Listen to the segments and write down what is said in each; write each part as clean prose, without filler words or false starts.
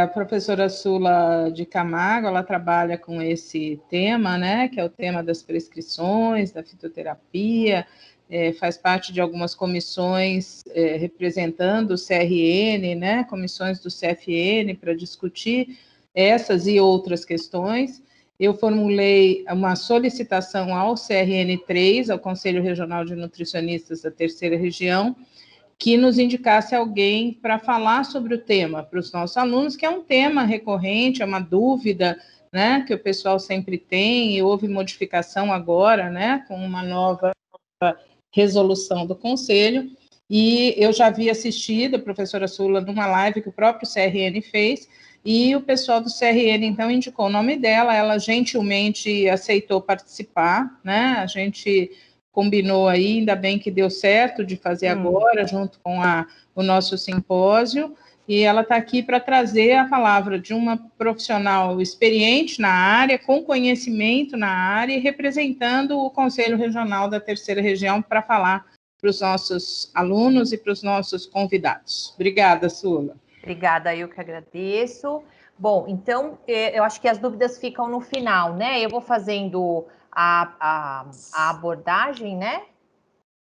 A professora Sula de Camargo, ela trabalha com esse tema, né, que é o tema das prescrições, da fitoterapia, faz parte de algumas comissões representando o CRN, né, comissões do CFN para discutir essas e outras questões. Eu formulei uma solicitação ao CRN3, ao Conselho Regional de Nutricionistas da Terceira Região, que nos indicasse alguém para falar sobre o tema para os nossos alunos, que é um tema recorrente, é uma dúvida, né, que o pessoal sempre tem, e houve modificação agora, né, com uma nova resolução do Conselho, e eu já havia assistido a professora Sula numa live que o próprio CRN fez, e o pessoal do CRN, então, indicou o nome dela, ela gentilmente aceitou participar, né, a gente combinou aí, ainda bem que deu certo de fazer agora, junto com o nosso simpósio, e ela está aqui para trazer a palavra de uma profissional experiente na área, com conhecimento na área, e representando o Conselho Regional da Terceira Região para falar para os nossos alunos e para os nossos convidados. Obrigada, Sula. Obrigada, eu que agradeço. Bom, então, eu acho que as dúvidas ficam no final, né? Eu vou fazendo a abordagem, né?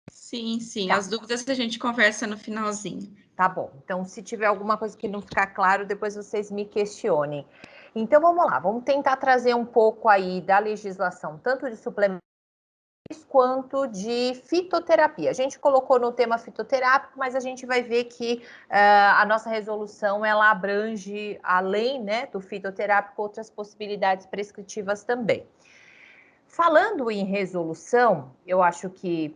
Sim, sim. Tá. As dúvidas a gente conversa no finalzinho. Tá bom. Então, se tiver alguma coisa que não ficar claro, depois vocês me questionem. Então, vamos lá. Vamos tentar trazer um pouco aí da legislação, tanto de suplementos quanto de fitoterapia. A gente colocou no tema fitoterápico, mas a gente vai ver que a nossa resolução, ela abrange, além, né, do fitoterápico, outras possibilidades prescritivas também. Falando em resolução, eu acho que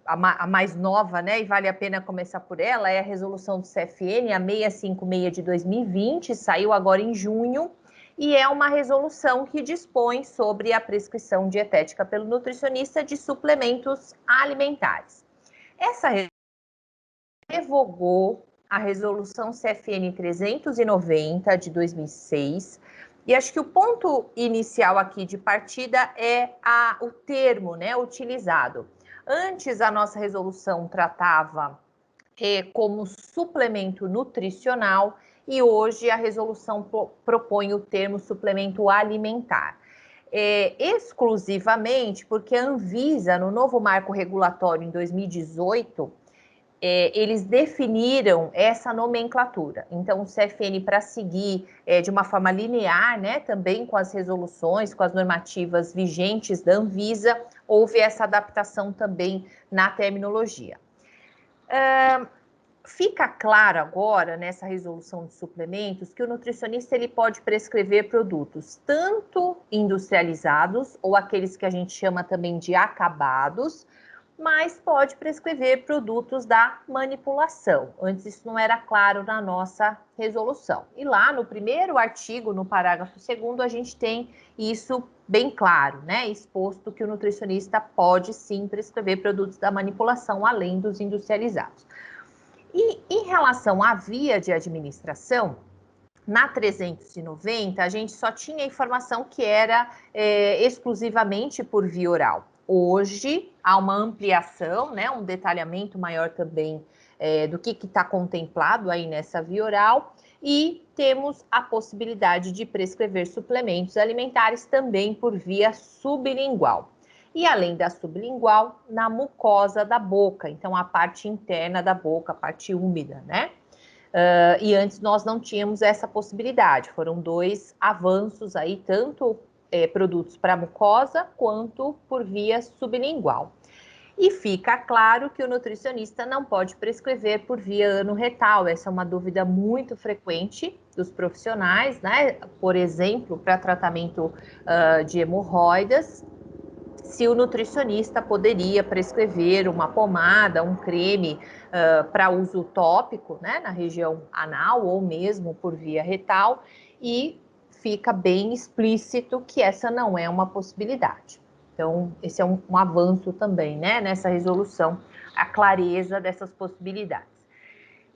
a mais nova, né, e vale a pena começar por ela, é a resolução do CFN, a 656 de 2020, saiu agora em junho, e é uma resolução que dispõe sobre a prescrição dietética pelo nutricionista de suplementos alimentares. Essa revogou a resolução CFN 390 de 2006, e acho que o ponto inicial aqui de partida é o termo, né, utilizado. Antes, a nossa resolução tratava como suplemento nutricional, e hoje a resolução propõe o termo suplemento alimentar. Exclusivamente porque a Anvisa, no novo marco regulatório em 2018, eles definiram essa nomenclatura. Então, o CFN, para seguir de uma forma linear, né, também com as resoluções, com as normativas vigentes da Anvisa, houve essa adaptação também na terminologia. Fica claro agora, nessa resolução de suplementos, que o nutricionista ele pode prescrever produtos tanto industrializados, ou aqueles que a gente chama também de acabados, mas pode prescrever produtos da manipulação. Antes isso não era claro na nossa resolução. E lá no primeiro artigo, no parágrafo 2º, a gente tem isso bem claro, né? Exposto que o nutricionista pode sim prescrever produtos da manipulação, além dos industrializados. E em relação à via de administração, na 390, a gente só tinha informação que era exclusivamente por via oral. Hoje, há uma ampliação, né, um detalhamento maior também do que está contemplado aí nessa via oral, e temos a possibilidade de prescrever suplementos alimentares também por via sublingual. E além da sublingual, na mucosa da boca, então a parte interna da boca, a parte úmida, né? E antes nós não tínhamos essa possibilidade, foram 2 avanços aí, tanto produtos para mucosa, quanto por via sublingual. E fica claro que o nutricionista não pode prescrever por via anorretal, essa é uma dúvida muito frequente dos profissionais, né? Por exemplo, para tratamento de hemorroidas, se o nutricionista poderia prescrever uma pomada, um creme para uso tópico, né, na região anal ou mesmo por via retal, e fica bem explícito que essa não é uma possibilidade. Então, esse é um avanço também, né, nessa resolução, a clareza dessas possibilidades.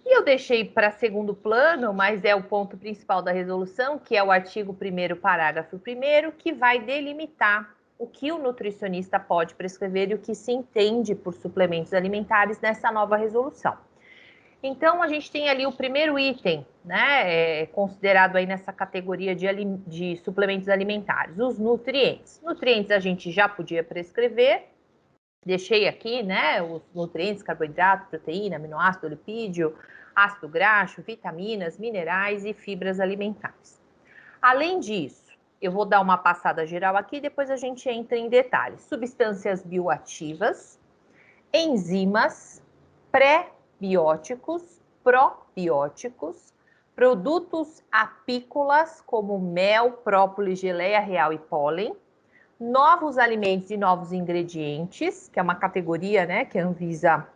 E eu deixei para segundo plano, mas é o ponto principal da resolução, que é o artigo 1º, parágrafo 1º, que vai delimitar o que o nutricionista pode prescrever e o que se entende por suplementos alimentares nessa nova resolução. Então, a gente tem ali o primeiro item, né, considerado aí nessa categoria de suplementos alimentares, os nutrientes. Nutrientes a gente já podia prescrever, deixei aqui, né, os nutrientes, carboidrato, proteína, aminoácido, lipídio, ácido graxo, vitaminas, minerais e fibras alimentares. Além disso, eu vou dar uma passada geral aqui, depois a gente entra em detalhes. Substâncias bioativas, enzimas, pré-bióticos, probióticos, produtos apícolas como mel, própolis, geleia real e pólen, novos alimentos e novos ingredientes, que é uma categoria, né, que a Anvisa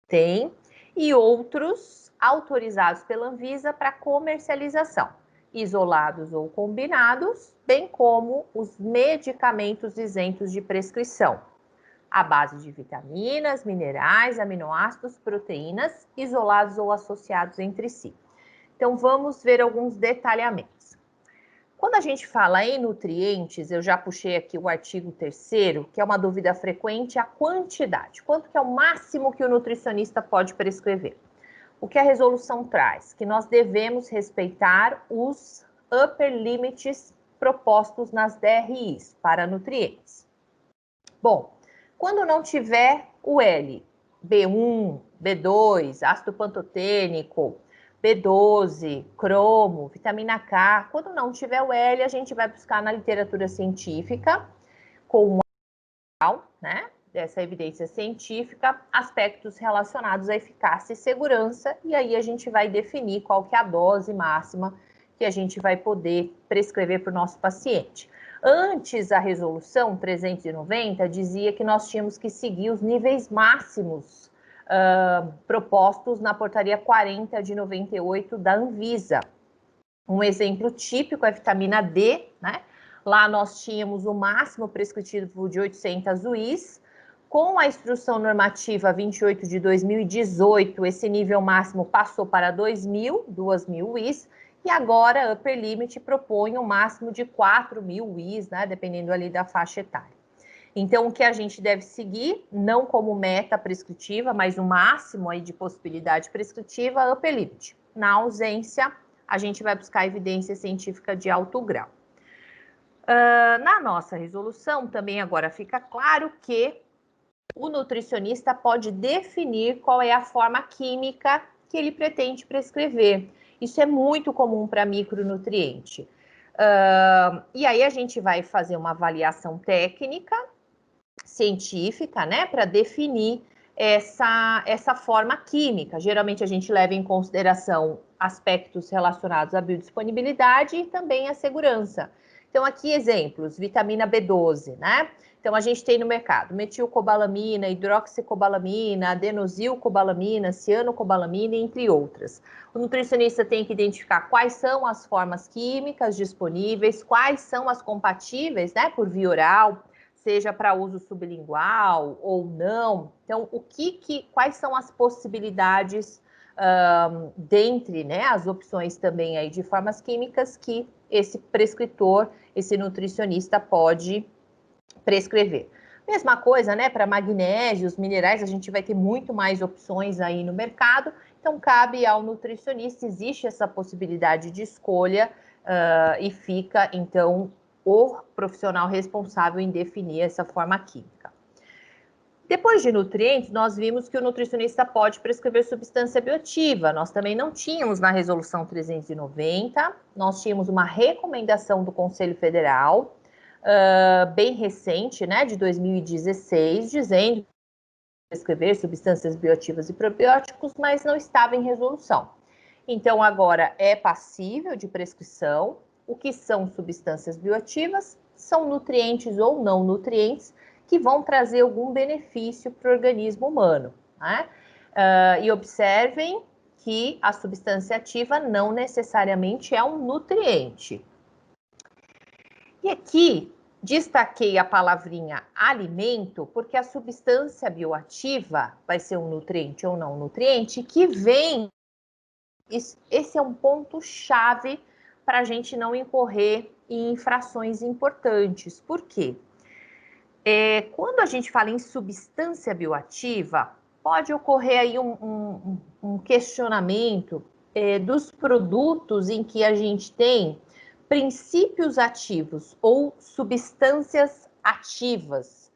tem, e outros autorizados pela Anvisa para comercialização, isolados ou combinados, bem como os medicamentos isentos de prescrição, à base de vitaminas, minerais, aminoácidos, proteínas, isolados ou associados entre si. Então, vamos ver alguns detalhamentos. Quando a gente fala em nutrientes, eu já puxei aqui o artigo 3º, que é uma dúvida frequente, a quantidade. Quanto que é o máximo que o nutricionista pode prescrever? O que a resolução traz? Que nós devemos respeitar os upper limits propostos nas DRIs para nutrientes. Bom, quando não tiver o L, B1, B2, ácido pantotênico, B12, cromo, vitamina K, quando não tiver o L, a gente vai buscar na literatura científica, com né, dessa evidência científica, aspectos relacionados à eficácia e segurança, e aí a gente vai definir qual que é a dose máxima que a gente vai poder prescrever para o nosso paciente. Antes, a resolução 390 dizia que nós tínhamos que seguir os níveis máximos propostos na portaria 40 de 98 da Anvisa. Um exemplo típico é a vitamina D, né? Lá nós tínhamos o máximo prescritivo de 800 UIs. Com a instrução normativa 28 de 2018, esse nível máximo passou para 2.000 UIs, e agora a Upper Limit propõe um máximo de 4.000 UIs, né? Dependendo ali da faixa etária. Então, o que a gente deve seguir, não como meta prescritiva, mas o máximo aí de possibilidade prescritiva, upper limit. Na ausência, a gente vai buscar evidência científica de alto grau. Na nossa resolução, também agora fica claro que o nutricionista pode definir qual é a forma química que ele pretende prescrever. Isso é muito comum para micronutriente. E aí a gente vai fazer uma avaliação técnica, científica, né, para definir essa forma química. Geralmente a gente leva em consideração aspectos relacionados à biodisponibilidade e também à segurança. Então, aqui exemplos, vitamina B12, né? Então, a gente tem no mercado metilcobalamina, hidroxicobalamina, adenosilcobalamina, cianocobalamina, entre outras. O nutricionista tem que identificar quais são as formas químicas disponíveis, quais são as compatíveis, né, por via oral, seja para uso sublingual ou não. Então, quais são as possibilidades dentre, né, as opções também aí de formas químicas que esse prescritor, esse nutricionista pode prescrever. Mesma coisa, né, para magnésios, minerais, a gente vai ter muito mais opções aí no mercado, então cabe ao nutricionista, existe essa possibilidade de escolha e fica, então, o profissional responsável em definir essa forma química. Depois de nutrientes, nós vimos que o nutricionista pode prescrever substância bioativa. Nós também não tínhamos na resolução 390, nós tínhamos uma recomendação do Conselho Federal, bem recente, né, de 2016, dizendo prescrever substâncias bioativas e probióticos, mas não estava em resolução. Então, agora é passível de prescrição. O que são substâncias bioativas? São nutrientes ou não nutrientes que vão trazer algum benefício para o organismo humano, né? E observem que a substância ativa não necessariamente é um nutriente. E aqui destaquei a palavrinha alimento, porque a substância bioativa vai ser um nutriente ou não nutriente que vem. Esse é um ponto-chave para a gente não incorrer em infrações importantes. Por quê? Quando a gente fala em substância bioativa, pode ocorrer aí um questionamento dos produtos em que a gente tem princípios ativos ou substâncias ativas,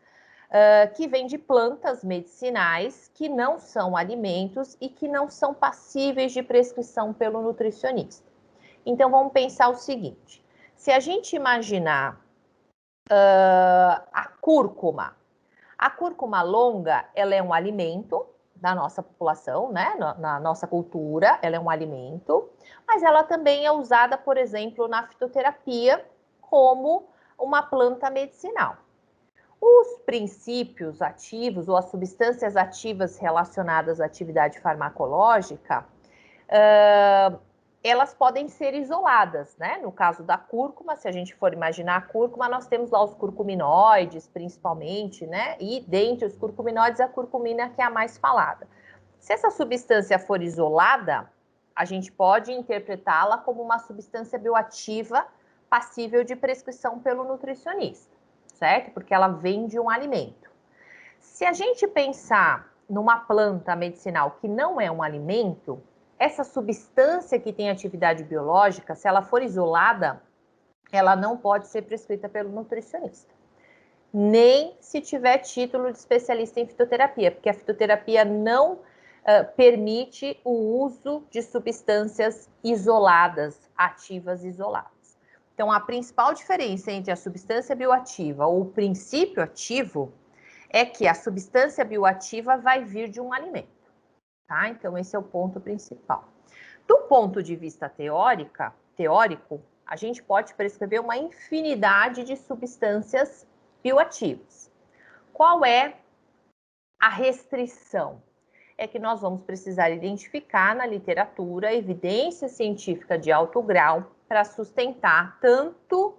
que vêm de plantas medicinais, que não são alimentos e que não são passíveis de prescrição pelo nutricionista. Então, vamos pensar o seguinte: se a gente imaginar a cúrcuma longa, ela é um alimento da nossa população, né? Na nossa cultura, ela é um alimento, mas ela também é usada, por exemplo, na fitoterapia como uma planta medicinal. Os princípios ativos ou as substâncias ativas relacionadas à atividade farmacológica, elas podem ser isoladas, né? No caso da cúrcuma, se a gente for imaginar a cúrcuma, nós temos lá os curcuminoides, principalmente, né? E dentre os curcuminoides, a curcumina que é a mais falada. Se essa substância for isolada, a gente pode interpretá-la como uma substância bioativa passível de prescrição pelo nutricionista, certo? Porque ela vem de um alimento. Se a gente pensar numa planta medicinal que não é um alimento, essa substância que tem atividade biológica, se ela for isolada, ela não pode ser prescrita pelo nutricionista. Nem se tiver título de especialista em fitoterapia, porque a fitoterapia não permite o uso de substâncias isoladas, ativas isoladas. Então, a principal diferença entre a substância bioativa ou o princípio ativo é que a substância bioativa vai vir de um alimento. Tá? Então, esse é o ponto principal. Do ponto de vista teórico, a gente pode prescrever uma infinidade de substâncias bioativas. Qual é a restrição? É que nós vamos precisar identificar na literatura evidência científica de alto grau para sustentar tanto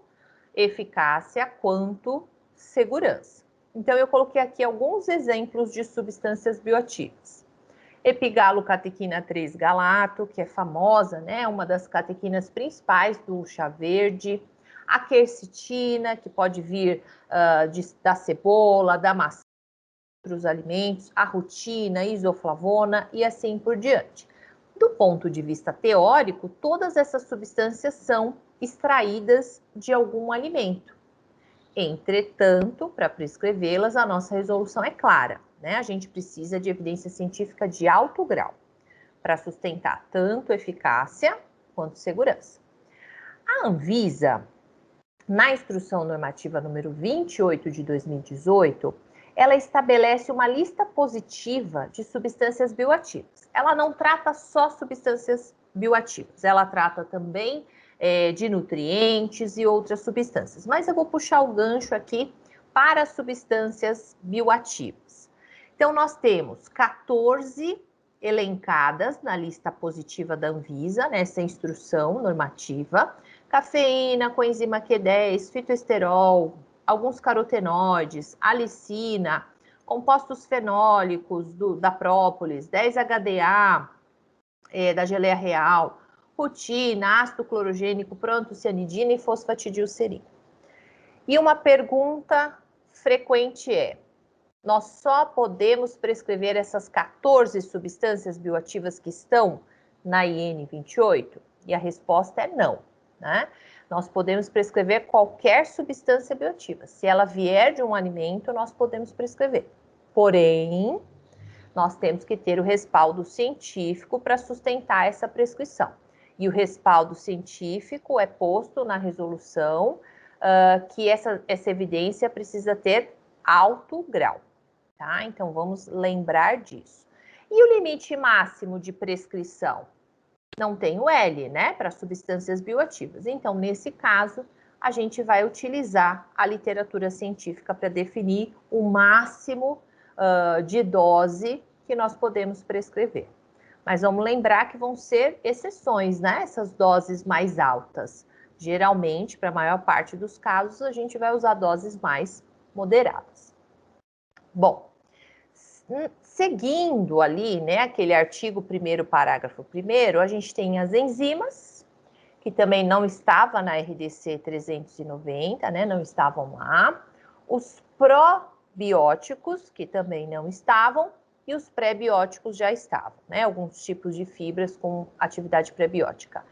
eficácia quanto segurança. Então, eu coloquei aqui alguns exemplos de substâncias bioativas. Epigalocatequina 3-galato, que é famosa, né? Uma das catequinas principais do chá verde. A quercetina, que pode vir da cebola, da maçã, outros alimentos. A rutina, isoflavona e assim por diante. Do ponto de vista teórico, todas essas substâncias são extraídas de algum alimento. Entretanto, para prescrevê-las, a nossa resolução é clara, né? A gente precisa de evidência científica de alto grau para sustentar tanto eficácia quanto segurança. A Anvisa, na Instrução Normativa número 28 de 2018, ela estabelece uma lista positiva de substâncias bioativas. Ela não trata só substâncias bioativas, ela trata também de nutrientes e outras substâncias. Mas eu vou puxar o gancho aqui para substâncias bioativas. Então, nós temos 14 elencadas na lista positiva da Anvisa, nessa instrução normativa: cafeína, coenzima Q10, fitoesterol, alguns carotenoides, alicina, compostos fenólicos da própolis, 10-HDA, da geleia real, rutina, ácido clorogênico, proantocianidina e fosfatidilcerina. E uma pergunta frequente é: nós só podemos prescrever essas 14 substâncias bioativas que estão na IN 28? E a resposta é não, né? Nós podemos prescrever qualquer substância bioativa. Se ela vier de um alimento, nós podemos prescrever. Porém, nós temos que ter o respaldo científico para sustentar essa prescrição. E o respaldo científico é posto na resolução que essa evidência precisa ter alto grau, tá? Então, vamos lembrar disso. E o limite máximo de prescrição? Não tem o L, né, para substâncias bioativas. Então, nesse caso, a gente vai utilizar a literatura científica para definir o máximo de dose que nós podemos prescrever. Mas vamos lembrar que vão ser exceções, né, essas doses mais altas. Geralmente, para a maior parte dos casos, a gente vai usar doses mais moderadas. Bom, seguindo ali, né, aquele artigo 1º, parágrafo 1º, a gente tem as enzimas, que também não estava na RDC 390, né, não estavam lá. Os probióticos, que também não estavam. e os pré-bióticos já estavam, né? Alguns tipos de fibras com atividade pré-biótica.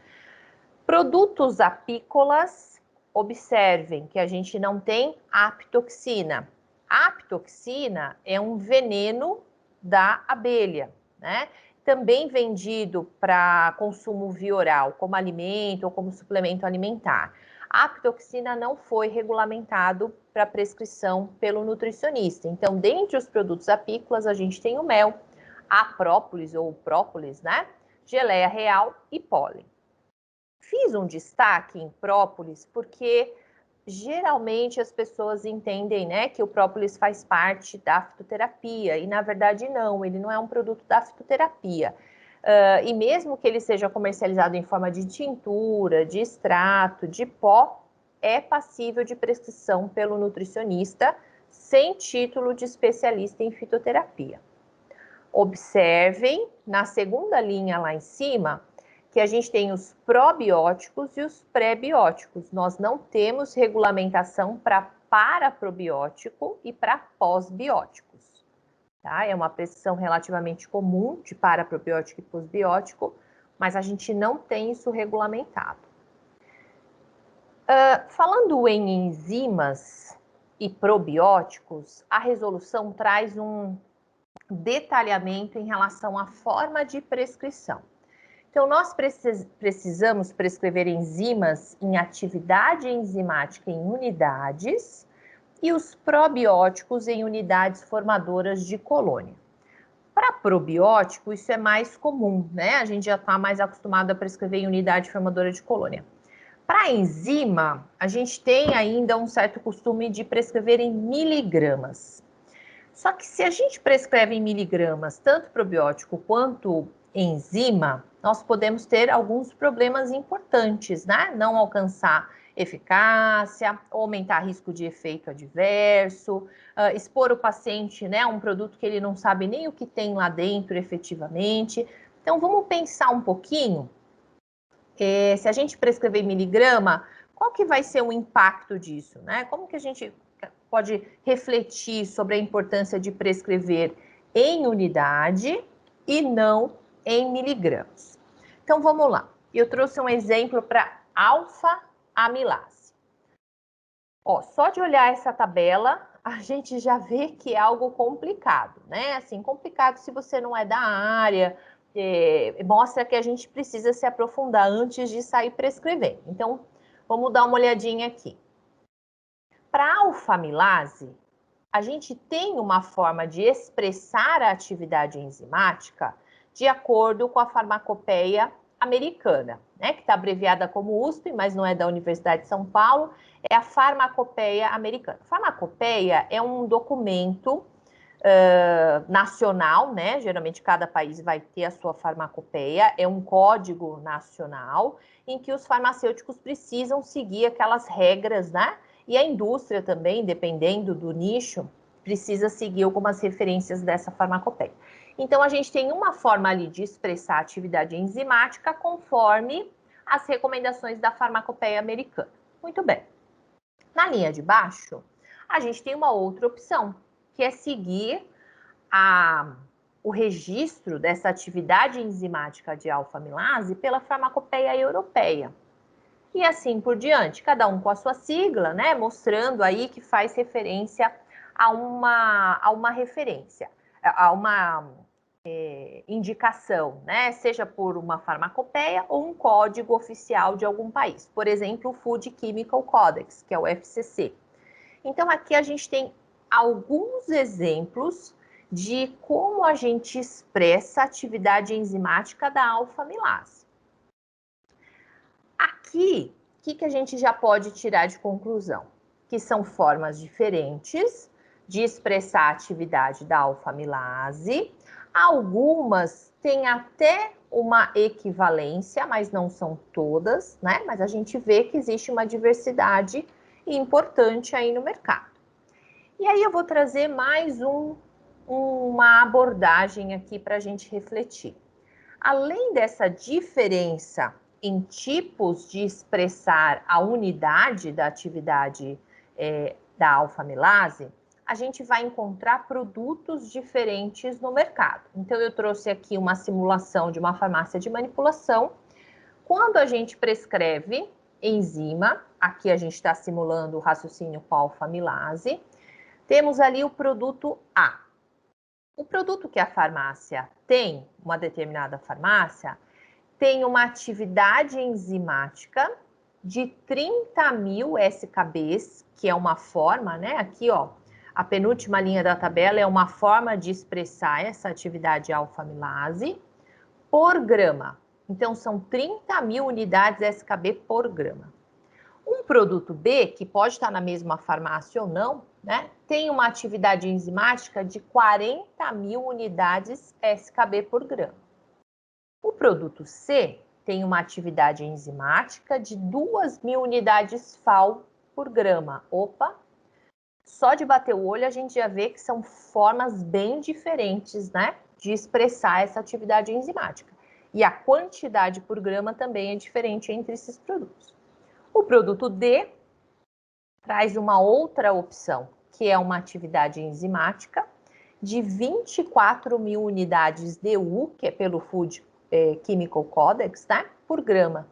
Produtos apícolas, observem que a gente não tem apitoxina. A apitoxina é um veneno da abelha, né? Também vendido para consumo via oral, como alimento ou como suplemento alimentar. A apitoxina não foi regulamentado para prescrição pelo nutricionista. Então, dentre os produtos apícolas, a gente tem o mel, a própolis ou própolis, né? Geleia real e pólen. Fiz um destaque em própolis porque geralmente as pessoas entendem, né, que o própolis faz parte da fitoterapia e na verdade não, ele não é um produto da fitoterapia. E mesmo que ele seja comercializado em forma de tintura, de extrato, de pó, é passível de prescrição pelo nutricionista sem título de especialista em fitoterapia. Observem na segunda linha lá em cima que a gente tem os probióticos e os pré-bióticos. Nós não temos regulamentação para paraprobiótico e para pós-bióticos. Tá? É uma prescrição relativamente comum de paraprobiótico e pós-biótico, mas a gente não tem isso regulamentado. Falando em enzimas e probióticos, a resolução traz um detalhamento em relação à forma de prescrição. Então, nós precisamos prescrever enzimas em atividade enzimática em unidades e os probióticos em unidades formadoras de colônia. Para probiótico, isso é mais comum, né? A gente já está mais acostumado a prescrever em unidade formadora de colônia. Para enzima, a gente tem ainda um certo costume de prescrever em miligramas. Só que se a gente prescreve em miligramas, tanto probiótico quanto enzima, nós podemos ter alguns problemas importantes, né? Não alcançar eficácia, aumentar risco de efeito adverso, expor o paciente, né, a um produto que ele não sabe nem o que tem lá dentro efetivamente. Então, vamos pensar um pouquinho, se a gente prescrever miligrama, qual que vai ser o impacto disso, né? Como que a gente pode refletir sobre a importância de prescrever em unidade e não em miligramas. Então, vamos lá. Eu trouxe um exemplo para alfa-amilase. Só de olhar essa tabela, a gente já vê que é algo complicado, né? Assim, complicado se você não é da área, mostra que a gente precisa se aprofundar antes de sair prescrevendo. Então, vamos dar uma olhadinha aqui. Para alfa-amilase, a gente tem uma forma de expressar a atividade enzimática de acordo com a farmacopeia americana, né, que está abreviada como USP, mas não é da Universidade de São Paulo, é a farmacopeia americana. Farmacopeia é um documento nacional, né, geralmente cada país vai ter a sua farmacopeia, é um código nacional em que os farmacêuticos precisam seguir aquelas regras, né, e a indústria também, dependendo do nicho, precisa seguir algumas referências dessa farmacopeia. Então, a gente tem uma forma ali de expressar a atividade enzimática conforme as recomendações da farmacopeia americana. Muito bem. Na linha de baixo, a gente tem uma outra opção, que é seguir o registro dessa atividade enzimática de alfa-amilase pela farmacopeia europeia. E assim por diante, cada um com a sua sigla, né, mostrando aí que faz referência a uma referência, a uma indicação, né, seja por uma farmacopeia ou um código oficial de algum país. Por exemplo, o Food Chemical Codex, que é o FCC. Então, aqui a gente tem alguns exemplos de como a gente expressa a atividade enzimática da alfa-amilase. Aqui, o que a gente já pode tirar de conclusão? Que são formas diferentes de expressar a atividade da alfa-amilase. Algumas têm até uma equivalência, mas não são todas, né? Mas a gente vê que existe uma diversidade importante aí no mercado. E aí eu vou trazer mais uma abordagem aqui para a gente refletir. Além dessa diferença em tipos de expressar a unidade da atividade da alfa-amilase, a gente vai encontrar produtos diferentes no mercado. Então, eu trouxe aqui uma simulação de uma farmácia de manipulação. Quando a gente prescreve enzima, aqui a gente está simulando o raciocínio com a alfa-amilase, temos ali o produto A. O produto que a farmácia tem, uma determinada farmácia, tem uma atividade enzimática de 30.000 SKBs, que é uma forma, né? Aqui, ó, a penúltima linha da tabela é uma forma de expressar essa atividade alfa-amilase por grama. Então, são 30.000 unidades SKB por grama. Um produto B, que pode estar na mesma farmácia ou não, né, tem uma atividade enzimática de 40.000 unidades SKB por grama. O produto C tem uma atividade enzimática de 2.000 unidades FAO por grama. Opa! Só de bater o olho a gente já vê que são formas bem diferentes, né, de expressar essa atividade enzimática. E a quantidade por grama também é diferente entre esses produtos. O produto D traz uma outra opção, que é uma atividade enzimática de 24.000 unidades DU, que é pelo Food Chemical Codex, né, por grama.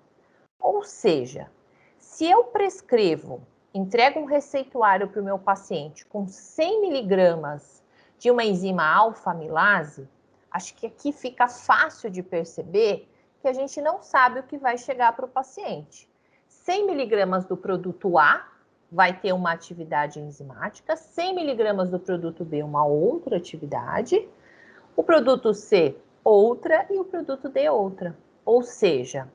Ou seja, se eu prescrevo, entrego um receituário para o meu paciente com 100 miligramas de uma enzima alfa-amilase, acho que aqui fica fácil de perceber que a gente não sabe o que vai chegar para o paciente. 100 miligramas do produto A vai ter uma atividade enzimática, 100 miligramas do produto B uma outra atividade, o produto C outra e o produto D outra. Ou seja,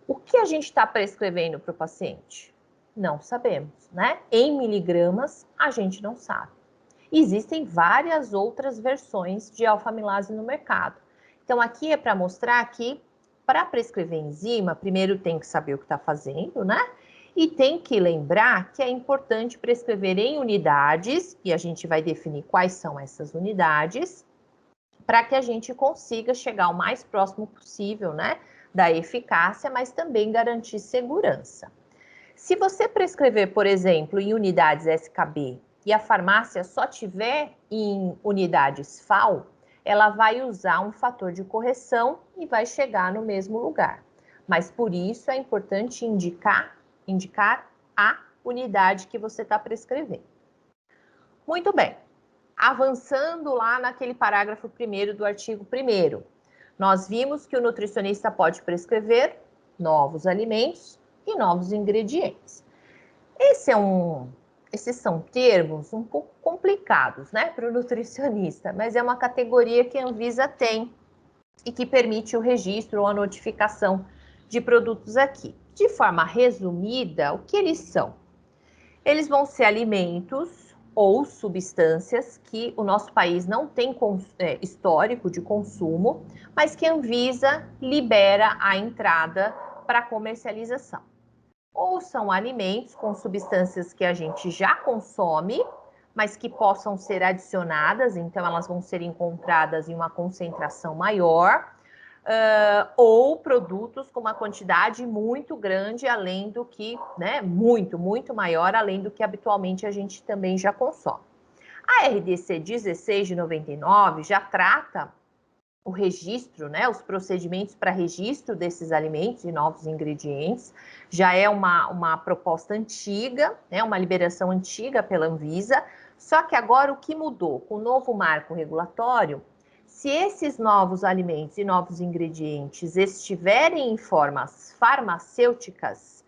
o que a gente está prescrevendo para o paciente? Não sabemos, né? Em miligramas, a gente não sabe. Existem várias outras versões de alfa-amilase no mercado. Então, aqui é para mostrar que, para prescrever enzima, primeiro tem que saber o que está fazendo, né? E tem que lembrar que é importante prescrever em unidades, e a gente vai definir quais são essas unidades, para que a gente consiga chegar o mais próximo possível, né, da eficácia, mas também garantir segurança. Se você prescrever, por exemplo, em unidades SKB e a farmácia só tiver em unidades FAO, ela vai usar um fator de correção e vai chegar no mesmo lugar. Mas por isso é importante indicar a unidade que você está prescrevendo. Muito bem. Avançando lá naquele parágrafo 1º do artigo 1º, nós vimos que o nutricionista pode prescrever novos alimentos e novos ingredientes. Esses são termos um pouco complicados, né, para o nutricionista, mas é uma categoria que a Anvisa tem e que permite o registro ou a notificação de produtos aqui. De forma resumida, o que eles são? Eles vão ser alimentos ou substâncias que o nosso país não tem histórico de consumo, mas que a Anvisa libera a entrada para comercialização. Ou são alimentos com substâncias que a gente já consome, mas que possam ser adicionadas, então elas vão ser encontradas em uma concentração maior, ou produtos com uma quantidade muito grande, além do que, né, muito maior, além do que habitualmente a gente também já consome. A RDC 16 de 99 já trata o registro, né, os procedimentos para registro desses alimentos e novos ingredientes, já é uma proposta antiga, né, uma liberação antiga pela Anvisa, só que agora o que mudou? Com o novo marco regulatório, se esses novos alimentos e novos ingredientes estiverem em formas farmacêuticas,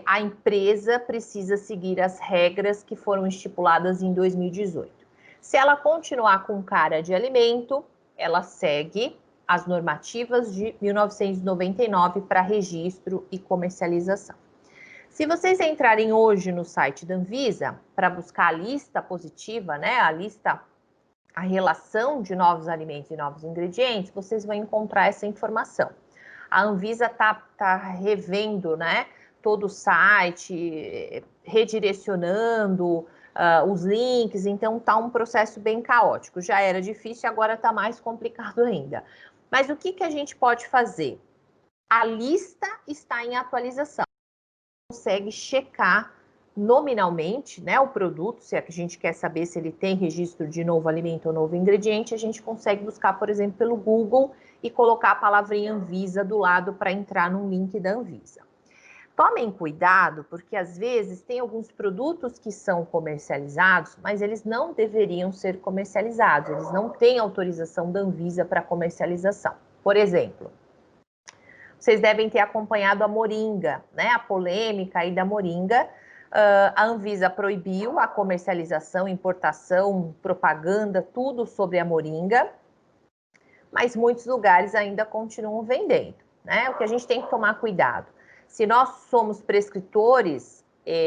a empresa precisa seguir as regras que foram estipuladas em 2018. Se ela continuar com cara de alimento, ela segue as normativas de 1999 para registro e comercialização. Se vocês entrarem hoje no site da Anvisa para buscar a lista positiva, né, a relação de novos alimentos e novos ingredientes, vocês vão encontrar essa informação. A Anvisa tá revendo, né, todo o site, redirecionando os links, então tá um processo bem caótico. Já era difícil, agora tá mais complicado ainda. Mas o que a gente pode fazer? A lista está em atualização. Consegue checar nominalmente, né, o produto, se a gente quer saber se ele tem registro de novo alimento ou novo ingrediente, a gente consegue buscar, por exemplo, pelo Google e colocar a palavrinha Anvisa do lado para entrar num link da Anvisa. Tomem cuidado, porque às vezes tem alguns produtos que são comercializados, mas eles não deveriam ser comercializados, eles não têm autorização da Anvisa para comercialização. Por exemplo, vocês devem ter acompanhado a moringa, né? A polêmica aí da moringa. A Anvisa proibiu a comercialização, importação, propaganda, tudo sobre a moringa, mas muitos lugares ainda continuam vendendo, né? O que a gente tem que tomar cuidado. Se nós somos prescritores,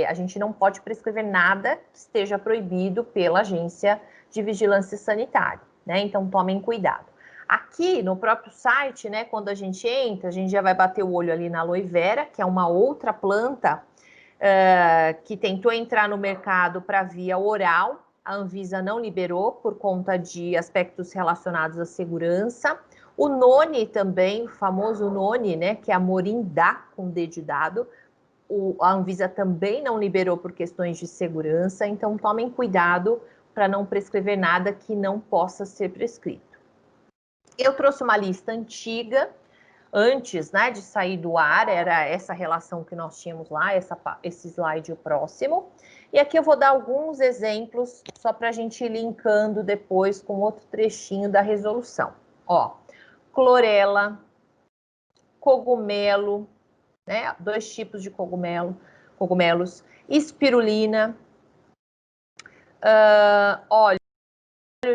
a gente não pode prescrever nada que esteja proibido pela Agência de Vigilância Sanitária, né? Então tomem cuidado. Aqui no próprio site, né, quando a gente entra, a gente já vai bater o olho ali na aloe vera, que é uma outra planta que tentou entrar no mercado para via oral. A Anvisa não liberou por conta de aspectos relacionados à segurança. O noni também, o famoso noni, né, que é a morindá com D de dado, a Anvisa também não liberou por questões de segurança, então tomem cuidado para não prescrever nada que não possa ser prescrito. Eu trouxe uma lista antiga, antes, né, de sair do ar, era essa relação que nós tínhamos lá, esse slide próximo. E aqui eu vou dar alguns exemplos, só para a gente ir linkando depois com outro trechinho da resolução. Ó, clorela, cogumelo, né, 2 tipos de cogumelos, espirulina, óleo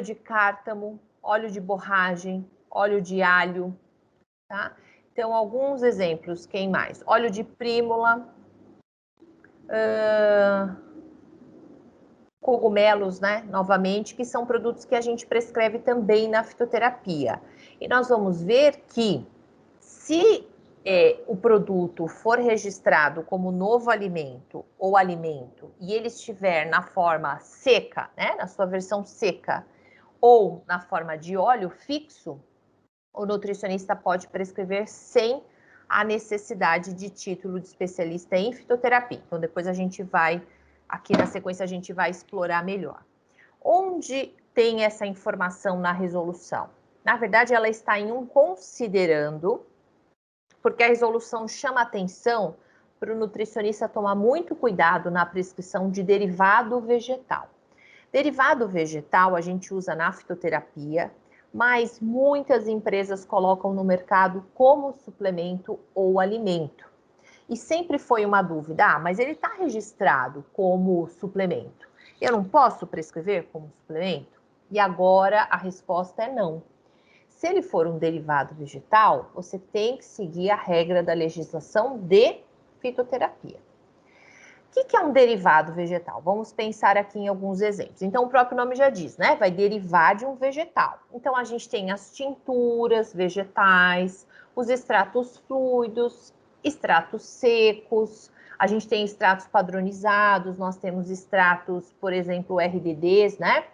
de cártamo, óleo de borragem, óleo de alho, tá? Então, alguns exemplos, quem mais? Óleo de prímula, cogumelos, né? Novamente, que são produtos que a gente prescreve também na fitoterapia. E nós vamos ver que se o produto for registrado como novo alimento ou alimento e ele estiver na forma seca, né? Na sua versão seca, ou na forma de óleo fixo, o nutricionista pode prescrever sem a necessidade de título de especialista em fitoterapia. Então, depois a gente vai, aqui na sequência, a gente vai explorar melhor. Onde tem essa informação na resolução? Na verdade, ela está em um considerando, porque a resolução chama atenção para o nutricionista tomar muito cuidado na prescrição de derivado vegetal. Derivado vegetal a gente usa na fitoterapia, mas muitas empresas colocam no mercado como suplemento ou alimento. E sempre foi uma dúvida, mas ele está registrado como suplemento. Eu não posso prescrever como suplemento? E agora a resposta é não. Se ele for um derivado vegetal, você tem que seguir a regra da legislação de fitoterapia. O que é um derivado vegetal? Vamos pensar aqui em alguns exemplos. Então, o próprio nome já diz, né? Vai derivar de um vegetal. Então, a gente tem as tinturas vegetais, os extratos fluidos, extratos secos, a gente tem extratos padronizados, nós temos extratos, por exemplo, RDDs, né?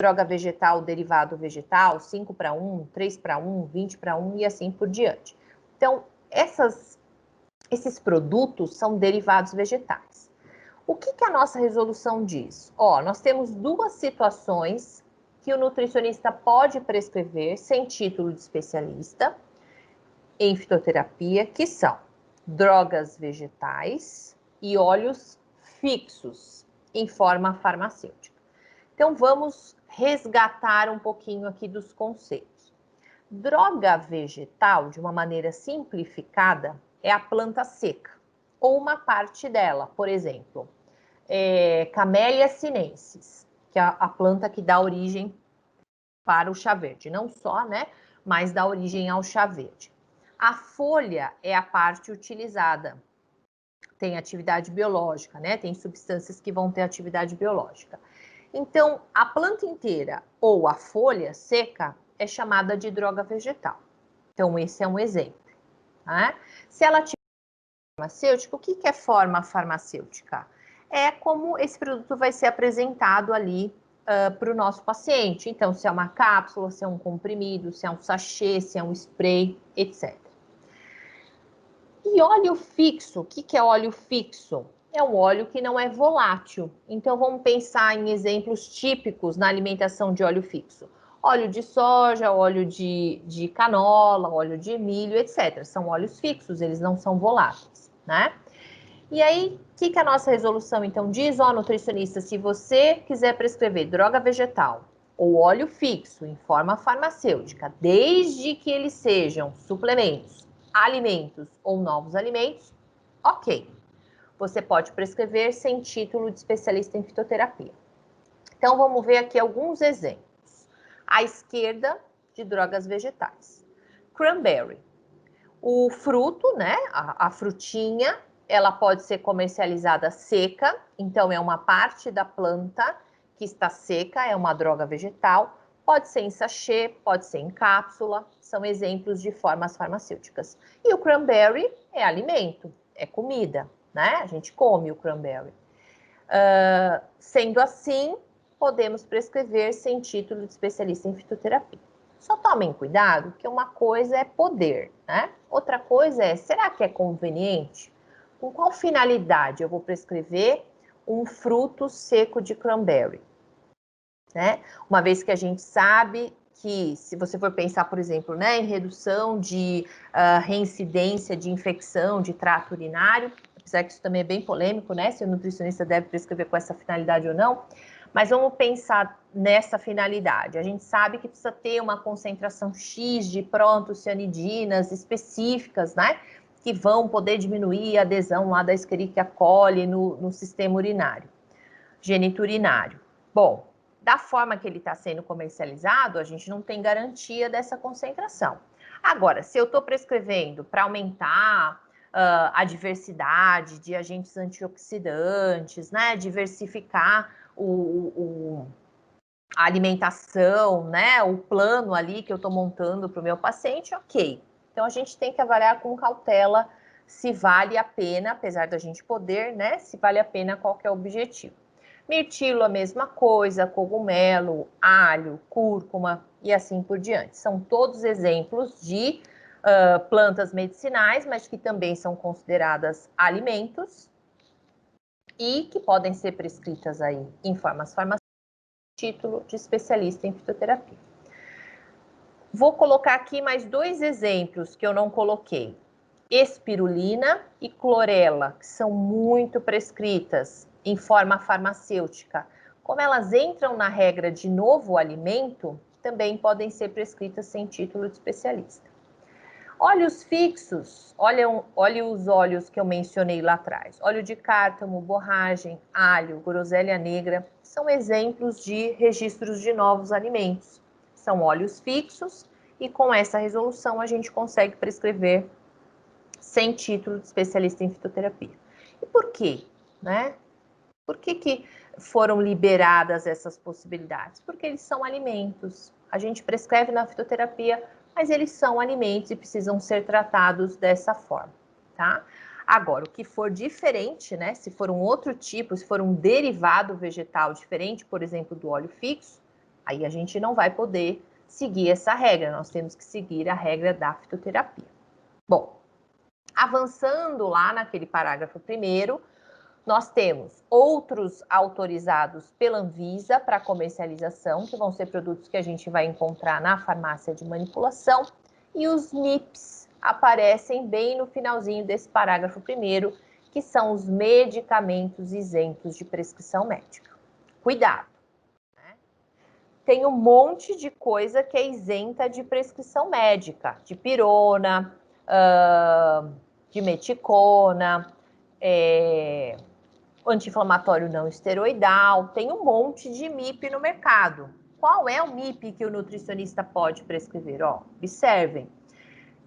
Droga vegetal, derivado vegetal, 5:1, 3:1, 20:1 e assim por diante. Então, esses produtos são derivados vegetais. O que a nossa resolução diz? Nós temos 2 situações que o nutricionista pode prescrever sem título de especialista em fitoterapia, que são drogas vegetais e óleos fixos em forma farmacêutica. Então, vamos resgatar um pouquinho aqui dos conceitos. Droga vegetal, de uma maneira simplificada, é a planta seca, ou uma parte dela, por exemplo, Camellia sinensis, que é a planta que dá origem para o chá verde, não só, né, mas dá origem ao chá verde. A folha é a parte utilizada, tem atividade biológica, né, tem substâncias que vão ter atividade biológica. Então, a planta inteira ou a folha seca é chamada de droga vegetal. Então, esse é um exemplo. Né? Se ela tiver farmacêutica, o que é forma farmacêutica? É como esse produto vai ser apresentado ali para o nosso paciente. Então, se é uma cápsula, se é um comprimido, se é um sachê, se é um spray, etc. E óleo fixo, o que é óleo fixo? é um óleo que não é volátil. Então, vamos pensar em exemplos típicos na alimentação de óleo fixo. Óleo de soja, óleo de canola, óleo de milho, etc. São óleos fixos, eles não são voláteis, né? E aí, o que a nossa resolução, então, diz? Ó, nutricionista, se você quiser prescrever droga vegetal ou óleo fixo em forma farmacêutica, desde que eles sejam suplementos, alimentos ou novos alimentos, ok. Você pode prescrever sem título de especialista em fitoterapia. Então, vamos ver aqui alguns exemplos. À esquerda, de drogas vegetais. Cranberry. O fruto, né, a frutinha, ela pode ser comercializada seca, então é uma parte da planta que está seca, é uma droga vegetal. Pode ser em sachê, pode ser em cápsula, são exemplos de formas farmacêuticas. E o cranberry é alimento, é comida, né? A gente come o cranberry. Sendo assim, podemos prescrever sem título de especialista em fitoterapia. Só tomem cuidado que uma coisa é poder, né? Outra coisa é, será que é conveniente? Com qual finalidade eu vou prescrever um fruto seco de cranberry? Né? Uma vez que a gente sabe que, se você for pensar, por exemplo, né, em redução de reincidência de infecção de trato urinário, apesar que isso também é bem polêmico, né, se o nutricionista deve prescrever com essa finalidade ou não, mas vamos pensar nessa finalidade. A gente sabe que precisa ter uma concentração X de proantocianidinas específicas, né, que vão poder diminuir a adesão lá da Escherichia coli no sistema urinário, geniturinário. Bom, da forma que ele está sendo comercializado, a gente não tem garantia dessa concentração. Agora, se eu estou prescrevendo para aumentar a diversidade de agentes antioxidantes, né, diversificar a alimentação, né, o plano ali que eu estou montando para o meu paciente, ok. Então, a gente tem que avaliar com cautela se vale a pena, apesar da gente poder, né, se vale a pena qualquer objetivo. Mirtilo, a mesma coisa, cogumelo, alho, cúrcuma e assim por diante. São todos exemplos de plantas medicinais, mas que também são consideradas alimentos e que podem ser prescritas aí em formas farmacêuticas, título de especialista em fitoterapia. Vou colocar aqui mais 2 exemplos que eu não coloquei. Espirulina e clorela, que são muito prescritas em forma farmacêutica. Como elas entram na regra de novo alimento, também podem ser prescritas sem título de especialista. Óleos fixos, olha os óleos que eu mencionei lá atrás. Óleo de cártamo, borragem, alho, groselha negra, são exemplos de registros de novos alimentos. São óleos fixos e com essa resolução a gente consegue prescrever sem título de especialista em fitoterapia. E por quê? Né? Por que foram liberadas essas possibilidades? Porque eles são alimentos. A gente prescreve na fitoterapia, mas eles são alimentos e precisam ser tratados dessa forma, tá? Agora, o que for diferente, né? Se for um outro tipo, se for um derivado vegetal diferente, por exemplo, do óleo fixo, aí a gente não vai poder seguir essa regra. Nós temos que seguir a regra da fitoterapia. Bom, avançando lá naquele parágrafo primeiro, nós temos outros autorizados pela Anvisa para comercialização, que vão ser produtos que a gente vai encontrar na farmácia de manipulação, e os MIPs aparecem bem no finalzinho desse parágrafo primeiro, que são os medicamentos isentos de prescrição médica. Cuidado, né? Tem um monte de coisa que é isenta de prescrição médica, de pirona, de meticona, anti-inflamatório não esteroidal, tem um monte de MIP no mercado. Qual é o MIP que o nutricionista pode prescrever? Ó, observem,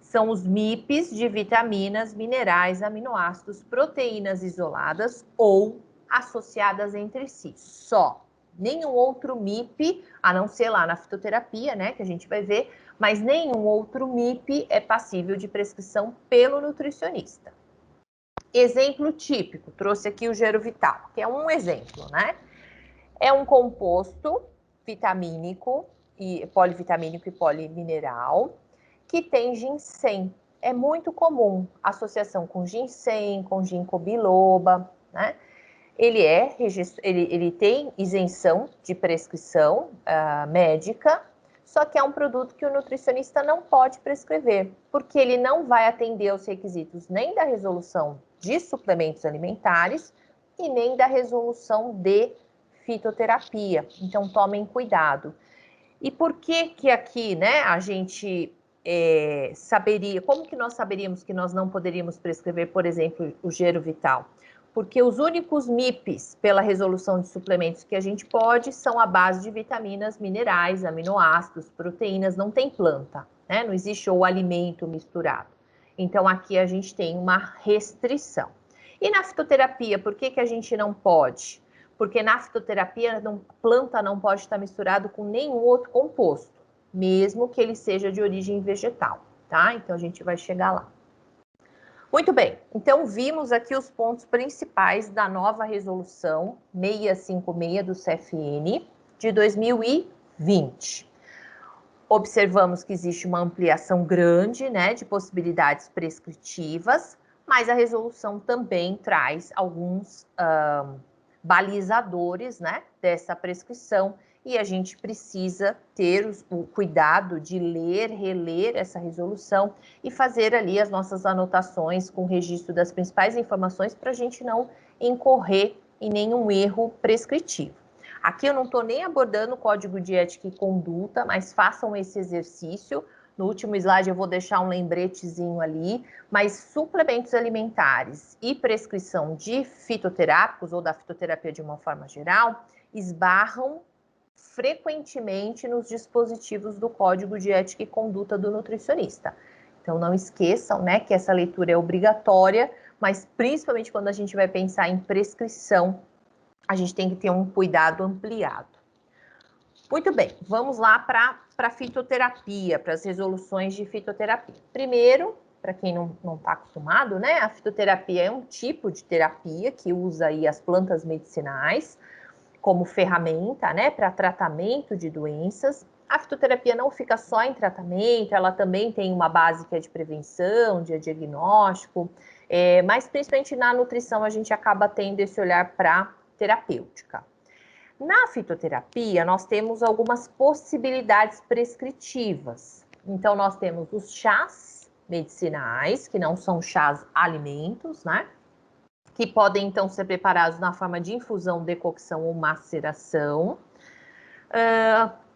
são os MIPs de vitaminas, minerais, aminoácidos, proteínas isoladas ou associadas entre si, só. Nenhum outro MIP, a não ser lá na fitoterapia, né, que a gente vai ver, mas nenhum outro MIP é passível de prescrição pelo nutricionista. Exemplo típico, trouxe aqui o Gerovital, que é um exemplo, né? É um composto vitamínico, polivitamínico e polimineral, que tem ginseng. É muito comum associação com ginseng, com ginkgo biloba, né? Ele tem isenção de prescrição médica, só que é um produto que o nutricionista não pode prescrever, porque ele não vai atender aos requisitos nem da resolução de suplementos alimentares e nem da resolução de fitoterapia. Então, tomem cuidado. E por que que aqui, né, a gente saberia, como que nós saberíamos que nós não poderíamos prescrever, por exemplo, o Gero Vital? Porque os únicos MIPs pela resolução de suplementos que a gente pode são a base de vitaminas, minerais, aminoácidos, proteínas, não tem planta, né? Não existe o alimento misturado. Então, aqui a gente tem uma restrição. E na fitoterapia, por que que a gente não pode? Porque na fitoterapia, a planta não pode estar misturado com nenhum outro composto, mesmo que ele seja de origem vegetal, tá? Então, a gente vai chegar lá. Muito bem, então vimos aqui os pontos principais da nova resolução 656 do CFN de 2020. Observamos que existe uma ampliação grande, né, de possibilidades prescritivas, mas a resolução também traz alguns balizadores, né, dessa prescrição, e a gente precisa ter o cuidado de ler, reler essa resolução e fazer ali as nossas anotações com o registro das principais informações para a gente não incorrer em nenhum erro prescritivo. Aqui eu não estou nem abordando o código de ética e conduta, mas façam esse exercício. No último slide eu vou deixar um lembretezinho ali, mas suplementos alimentares e prescrição de fitoterápicos ou da fitoterapia de uma forma geral esbarram frequentemente nos dispositivos do Código de Ética e Conduta do nutricionista. Então, não esqueçam, né, que essa leitura é obrigatória, mas principalmente quando a gente vai pensar em prescrição, a gente tem que ter um cuidado ampliado. Muito bem, vamos lá para a fitoterapia, para as resoluções de fitoterapia. Primeiro, para quem não está acostumado, né, a fitoterapia é um tipo de terapia que usa aí as plantas medicinais como ferramenta, né, para tratamento de doenças. A fitoterapia não fica só em tratamento, ela também tem uma base que é de prevenção, de diagnóstico, mas principalmente na nutrição a gente acaba tendo esse olhar para terapêutica. Na fitoterapia, nós temos algumas possibilidades prescritivas. Então, nós temos os chás medicinais, que não são chás alimentos, né? Que podem, então, ser preparados na forma de infusão, decocção ou maceração.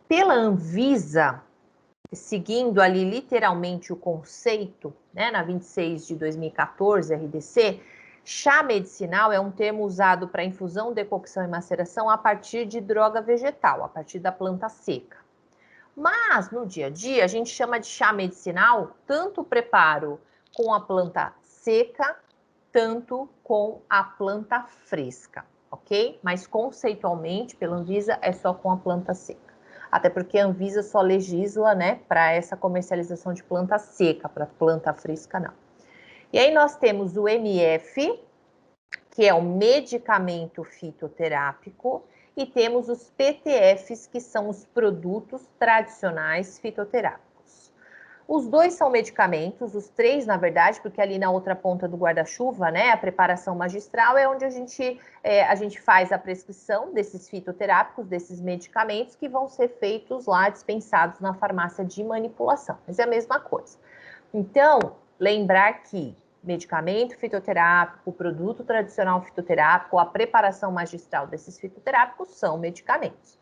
Pela Anvisa, seguindo ali literalmente o conceito, né, na 26 de 2014, RDC, chá medicinal é um termo usado para infusão, decocção e maceração a partir de droga vegetal, a partir da planta seca. Mas, no dia a dia, a gente chama de chá medicinal tanto o preparo com a planta seca, tanto com a planta fresca, ok? Mas conceitualmente, pela Anvisa, é só com a planta seca. Até porque a Anvisa só legisla, né, para essa comercialização de planta seca, para planta fresca não. E aí nós temos o MF, que é o medicamento fitoterápico, e temos os PTFs, que são os produtos tradicionais fitoterápicos. Os dois são medicamentos, os três, na verdade, porque ali na outra ponta do guarda-chuva, né, a preparação magistral é onde a gente faz a prescrição desses fitoterápicos, desses medicamentos que vão ser feitos lá, dispensados na farmácia de manipulação. Mas é a mesma coisa. Então, lembrar que medicamento fitoterápico, produto tradicional fitoterápico, a preparação magistral desses fitoterápicos são medicamentos.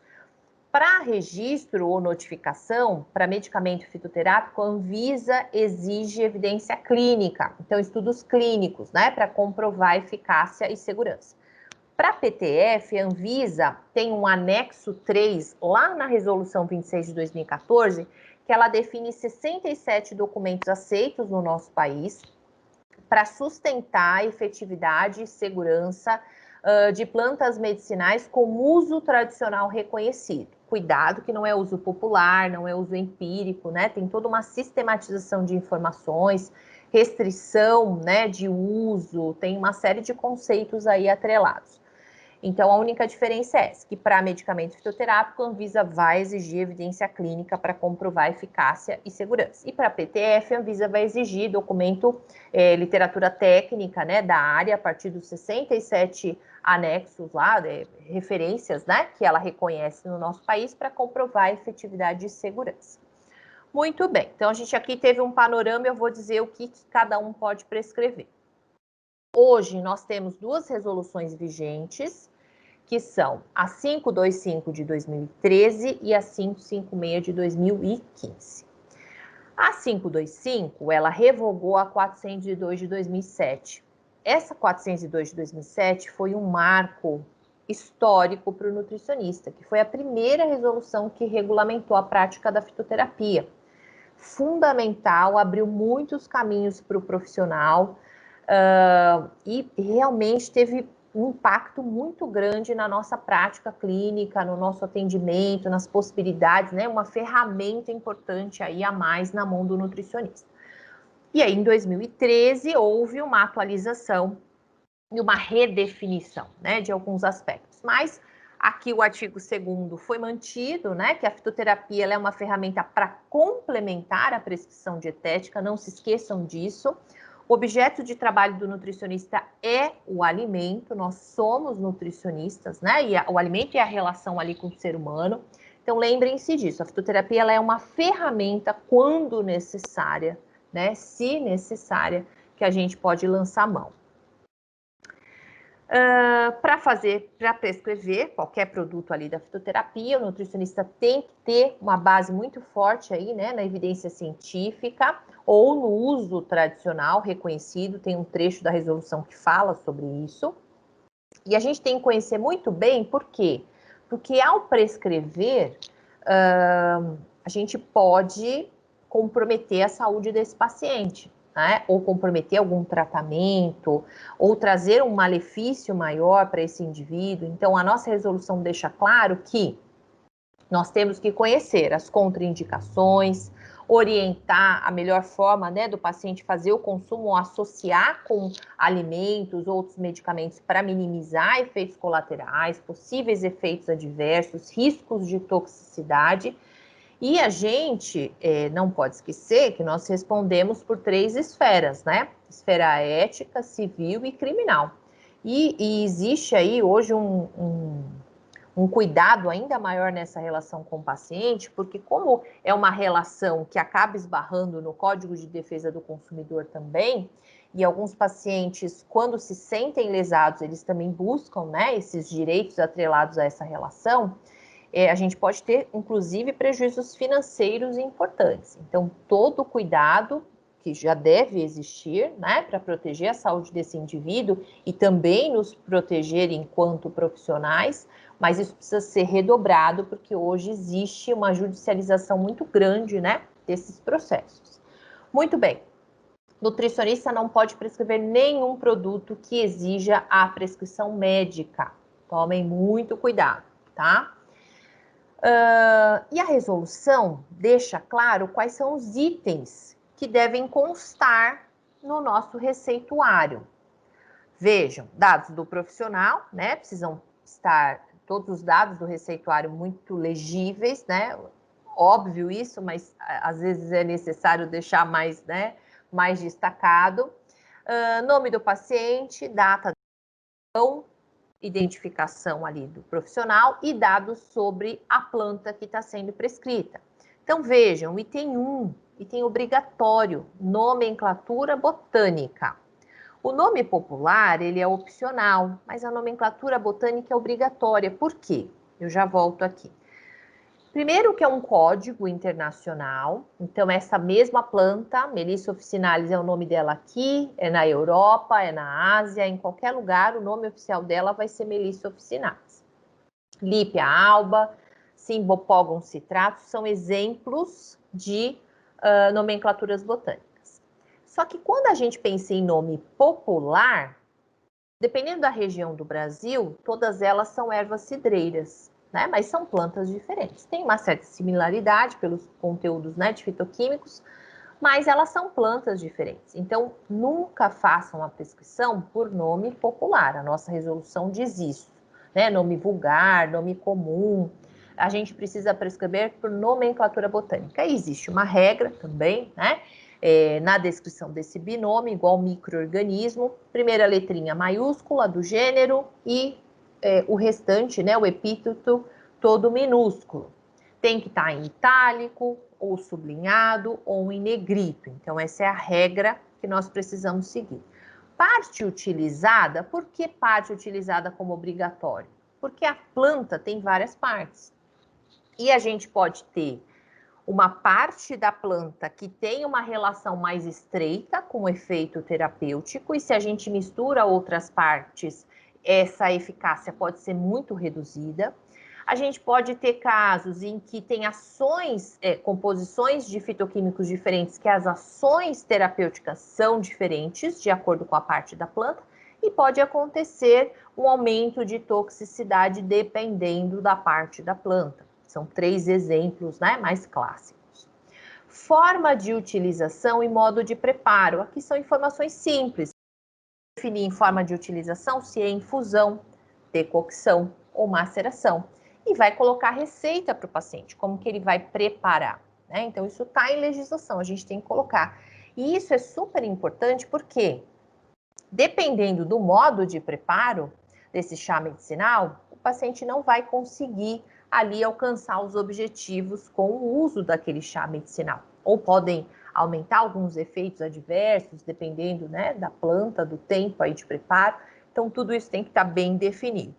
Para registro ou notificação, para medicamento fitoterápico, a Anvisa exige evidência clínica, então estudos clínicos, né, para comprovar eficácia e segurança. Para PTF, a Anvisa tem um anexo 3, lá na resolução 26 de 2014, que ela define 67 documentos aceitos no nosso país para sustentar a efetividade e segurança de plantas medicinais com uso tradicional reconhecido. Cuidado que não é uso popular, não é uso empírico, né? Tem toda uma sistematização de informações, restrição, né, de uso, tem uma série de conceitos aí atrelados. Então, a única diferença é essa, que para medicamento fitoterápico, a Anvisa vai exigir evidência clínica para comprovar eficácia e segurança. E para PTF, a Anvisa vai exigir documento, literatura técnica, né, da área, a partir dos 67 anexos lá, referências, né, que ela reconhece no nosso país para comprovar a efetividade e segurança. Muito bem, então a gente aqui teve um panorama, eu vou dizer o que cada um pode prescrever. Hoje nós temos duas resoluções vigentes, que são a 525 de 2013 e a 556 de 2015. A 525, ela revogou a 402 de 2007. Essa 402 de 2007 foi um marco histórico para o nutricionista, que foi a primeira resolução que regulamentou a prática da fitoterapia. Fundamental, abriu muitos caminhos para o profissional e realmente teve um impacto muito grande na nossa prática clínica, no nosso atendimento, nas possibilidades, né? Uma ferramenta importante aí a mais na mão do nutricionista. E aí, em 2013, houve uma atualização e uma redefinição, né, de alguns aspectos. Mas aqui o artigo 2º foi mantido, né, que a fitoterapia ela é uma ferramenta para complementar a prescrição dietética, não se esqueçam disso. O objeto de trabalho do nutricionista é o alimento, nós somos nutricionistas, né, e o alimento é a relação ali com o ser humano. Então, lembrem-se disso, a fitoterapia ela é uma ferramenta, quando necessária, né, se necessária, que a gente pode lançar mão. Para prescrever qualquer produto ali da fitoterapia, o nutricionista tem que ter uma base muito forte aí, né, na evidência científica ou no uso tradicional reconhecido, tem um trecho da resolução que fala sobre isso. E a gente tem que conhecer muito bem, por quê? Porque ao prescrever, a gente pode comprometer a saúde desse paciente, né? Ou comprometer algum tratamento, ou trazer um malefício maior para esse indivíduo. Então, a nossa resolução deixa claro que nós temos que conhecer as contraindicações, orientar a melhor forma, né, do paciente fazer o consumo, associar com alimentos, outros medicamentos para minimizar efeitos colaterais, possíveis efeitos adversos, riscos de toxicidade. E a gente não pode esquecer que nós respondemos por 3 esferas, né? Esfera ética, civil e criminal. E existe aí hoje um cuidado ainda maior nessa relação com o paciente, porque como é uma relação que acaba esbarrando no Código de Defesa do Consumidor também, e alguns pacientes, quando se sentem lesados, eles também buscam, né, esses direitos atrelados a essa relação, a gente pode ter, inclusive, prejuízos financeiros importantes. Então, todo cuidado que já deve existir, né, para proteger a saúde desse indivíduo e também nos proteger enquanto profissionais, mas isso precisa ser redobrado, porque hoje existe uma judicialização muito grande, né, desses processos. Muito bem. Nutricionista não pode prescrever nenhum produto que exija a prescrição médica. Tomem muito cuidado, tá? E a resolução deixa claro quais são os itens que devem constar no nosso receituário. Vejam, dados do profissional, né? Precisam estar todos os dados do receituário muito legíveis, né? Óbvio isso, mas às vezes é necessário deixar mais, né, mais destacado. Nome do paciente, data da identificação ali do profissional e dados sobre a planta que está sendo prescrita. Então, vejam, item 1, item obrigatório, nomenclatura botânica. O nome popular, ele é opcional, mas a nomenclatura botânica é obrigatória. Por quê? Eu já volto aqui. Primeiro que é um código internacional, então essa mesma planta, Melissa officinalis é o nome dela aqui, é na Europa, é na Ásia, em qualquer lugar o nome oficial dela vai ser Melissa officinalis. Lípia alba, Cymbopogon citratus são exemplos de nomenclaturas botânicas. Só que quando a gente pensa em nome popular, dependendo da região do Brasil, todas elas são ervas cidreiras, né? Mas são plantas diferentes. Tem uma certa similaridade pelos conteúdos, né, de fitoquímicos, mas elas são plantas diferentes. Então, nunca façam a prescrição por nome popular. A nossa resolução diz isso. né? Nome vulgar, nome comum. A gente precisa prescrever por nomenclatura botânica. E existe uma regra também, né? Na descrição desse binômio, igual micro-organismo, primeira letrinha maiúscula do gênero e o restante, né? O epíteto todo minúsculo. Tem que estar em itálico, ou sublinhado, ou em negrito. Então, essa é a regra que nós precisamos seguir. Parte utilizada, por que parte utilizada como obrigatório? Porque a planta tem várias partes. E a gente pode ter uma parte da planta que tem uma relação mais estreita com o efeito terapêutico, e se a gente mistura outras partes, essa eficácia pode ser muito reduzida. A gente pode ter casos em que tem ações, composições de fitoquímicos diferentes, que as ações terapêuticas são diferentes, de acordo com a parte da planta, e pode acontecer um aumento de toxicidade dependendo da parte da planta. São 3 exemplos, né, mais clássicos. Forma de utilização e modo de preparo. Aqui são informações simples. Definir em forma de utilização se é infusão, decocção ou maceração. E vai colocar receita para o paciente, como que ele vai preparar, né? Então, isso está em legislação, a gente tem que colocar. E isso é super importante porque, dependendo do modo de preparo desse chá medicinal, o paciente não vai conseguir ali alcançar os objetivos com o uso daquele chá medicinal. Ou podem aumentar alguns efeitos adversos, dependendo, né, da planta, do tempo aí de preparo. Então, tudo isso tem que estar bem definido.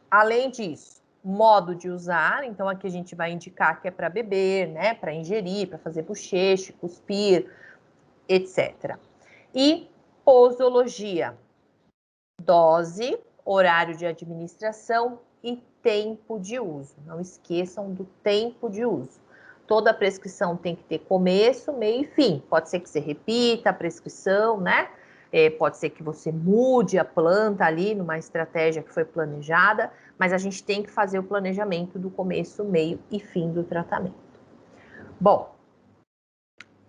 Além disso, modo de usar. Então, aqui a gente vai indicar que é para beber, né, para ingerir, para fazer bocheche, cuspir, etc. E posologia. Dose, horário de administração e tempo de uso. Não esqueçam do tempo de uso. Toda prescrição tem que ter começo, meio e fim. Pode ser que você repita a prescrição, né? Pode ser que você mude a planta ali numa estratégia que foi planejada, mas a gente tem que fazer o planejamento do começo, meio e fim do tratamento. Bom,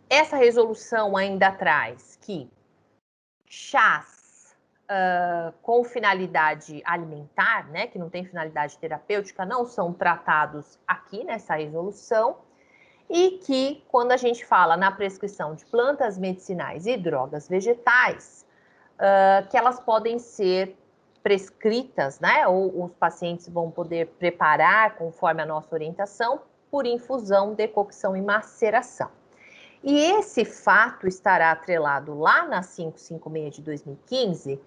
essa resolução ainda traz que chás com finalidade alimentar, né, que não tem finalidade terapêutica, não são tratados aqui nessa resolução, e que quando a gente fala na prescrição de plantas medicinais e drogas vegetais, que elas podem ser prescritas, né, ou os pacientes vão poder preparar conforme a nossa orientação, por infusão, decocção e maceração. E esse fato estará atrelado lá na 556 de 2015,